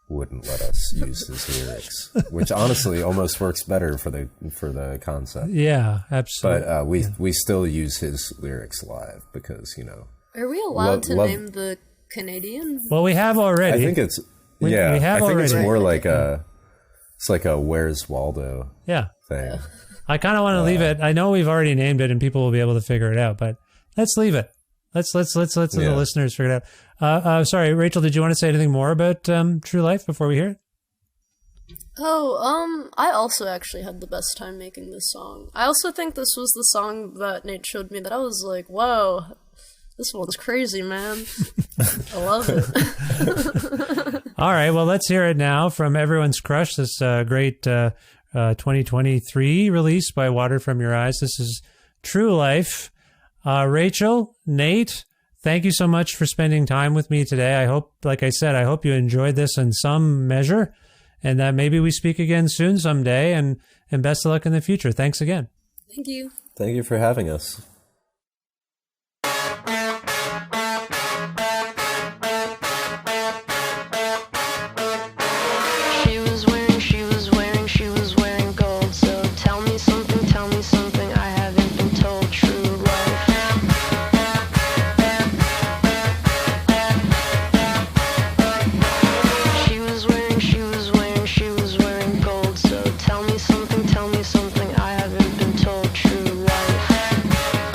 wouldn't let us use his lyrics, which honestly almost works better for the concept. Yeah, absolutely. But we still use his lyrics live because, you know. Are we allowed to name the Canadian? Well, we have already. I think it's we have I think already. it's more like it's like a Where's Waldo thing. I kind of want to leave it. I know we've already named it and people will be able to figure it out, but let's leave it. Let's let the listeners figure it out. Sorry, Rachel, did you want to say anything more about True Life before we hear it? I also actually had the best time making this song. I also think this was the song that Nate showed me that I was like, whoa, this one's crazy, man. I love it. All right, well, let's hear it now from everyone's crush, this great 2023 release by Water From Your Eyes. This is True Life. Rachel, Nate, thank you so much for spending time with me today. I hope, like I said, I hope you enjoyed this in some measure and that maybe we speak again soon someday, and best of luck in the future. Thanks again. Thank you. Thank you for having us. Tell me something, I haven't been told true life.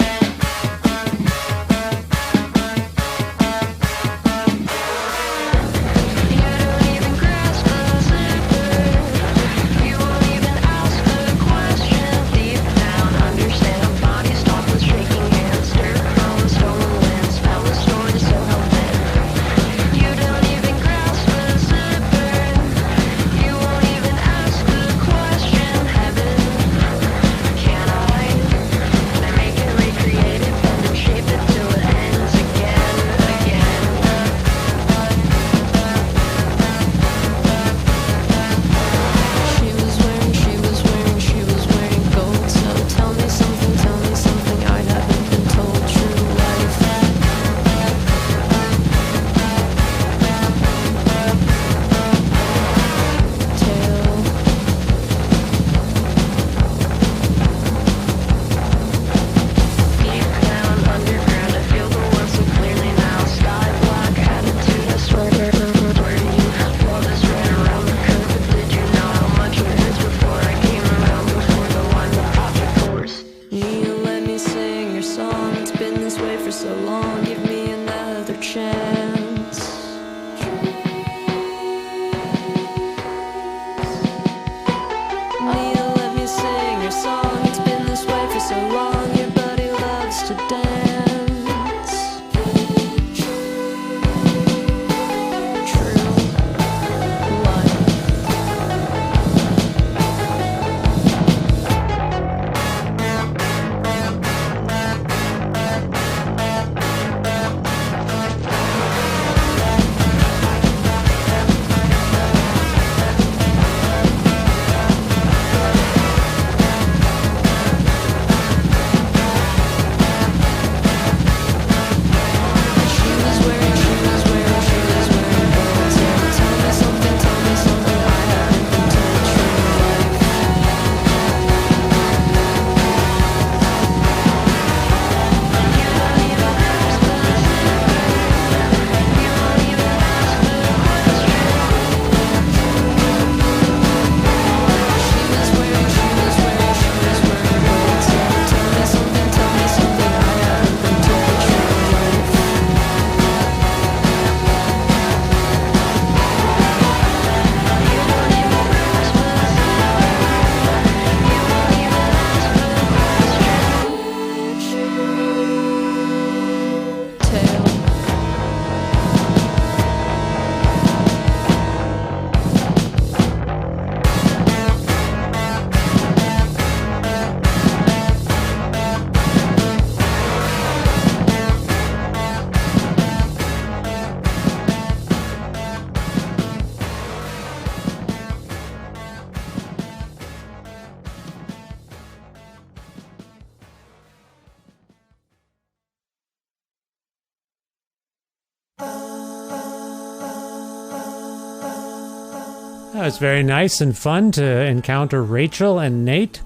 It's very nice and fun to encounter Rachel and Nate.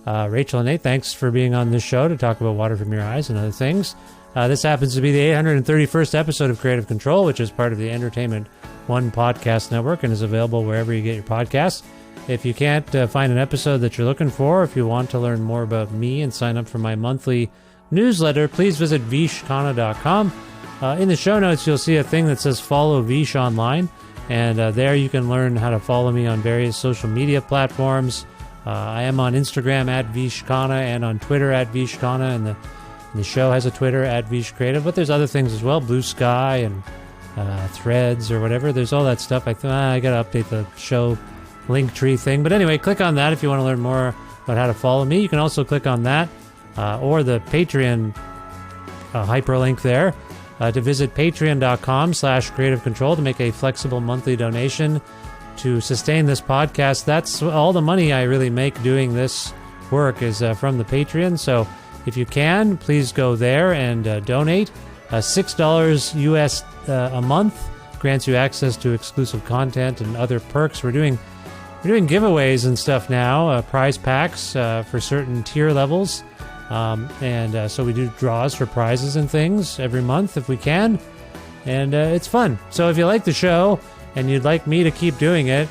Rachel and Nate, thanks for being on this show to talk about Water from Your Eyes and other things. This happens to be the 831st episode of Creative Control, which is part of the Entertainment One podcast network and is available wherever you get your podcasts. If you can't find an episode that you're looking for, if you want to learn more about me and sign up for my monthly newsletter, please visit vishkhanna.com. In the show notes, you'll see a thing that says Follow Vish Online, and there you can learn how to follow me on various social media platforms. I am on Instagram at vishkhanna and on Twitter at vishkhanna, and the show has a Twitter at Vish Creative, but there's other things as well, Blue Sky and Threads or whatever. There's all that stuff. I got to update the show Linktree thing. But anyway, click on that if you want to learn more about how to follow me. You can also click on that or the Patreon hyperlink there to visit patreon.com/creative control to make a flexible monthly donation to sustain this podcast. That's all the money I really make doing this work is from the Patreon. So if you can, please go there and donate. $6 US a month grants you access to exclusive content and other perks. We're doing giveaways and stuff now, prize packs for certain tier levels. So we do draws for prizes and things every month if we can. And it's fun. So if you like the show and you'd like me to keep doing it,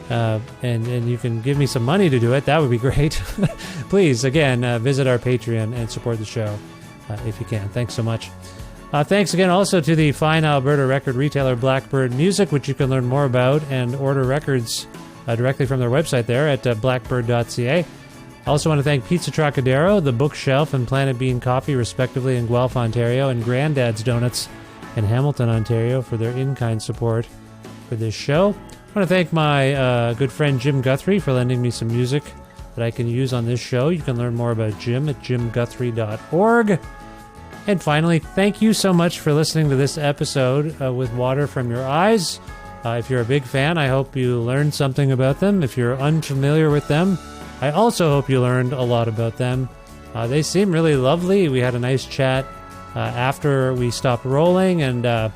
and you can give me some money to do it, that would be great. Please, again, visit our Patreon and support the show if you can. Thanks so much. Thanks again also to the fine Alberta record retailer Blackbird Music, which you can learn more about and order records directly from their website there at blackbird.ca. I also want to thank Pizza Trocadero, The Bookshelf, and Planet Bean Coffee, respectively, in Guelph, Ontario, and Granddad's Donuts in Hamilton, Ontario, for their in-kind support for this show. I want to thank my good friend Jim Guthrie for lending me some music that I can use on this show. You can learn more about Jim at jimguthrie.org. And finally, thank you so much for listening to this episode with Water from Your Eyes. If you're a big fan, I hope you learned something about them. If you're unfamiliar with them, I also hope you learned a lot about them. They seem really lovely. We had a nice chat after we stopped rolling, and I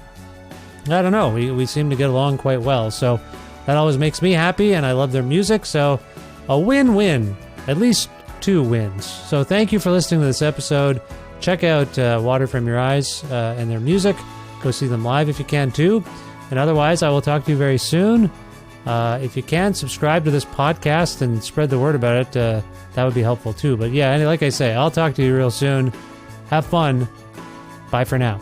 don't know, we seem to get along quite well. So that always makes me happy, and I love their music. So a win-win, at least 2 wins. So thank you for listening to this episode. Check out Water from Your Eyes and their music. Go see them live if you can too. And otherwise, I will talk to you very soon. If you can, subscribe to this podcast and spread the word about it. That would be helpful too. But yeah, like I say, I'll talk to you real soon. Have fun. Bye for now.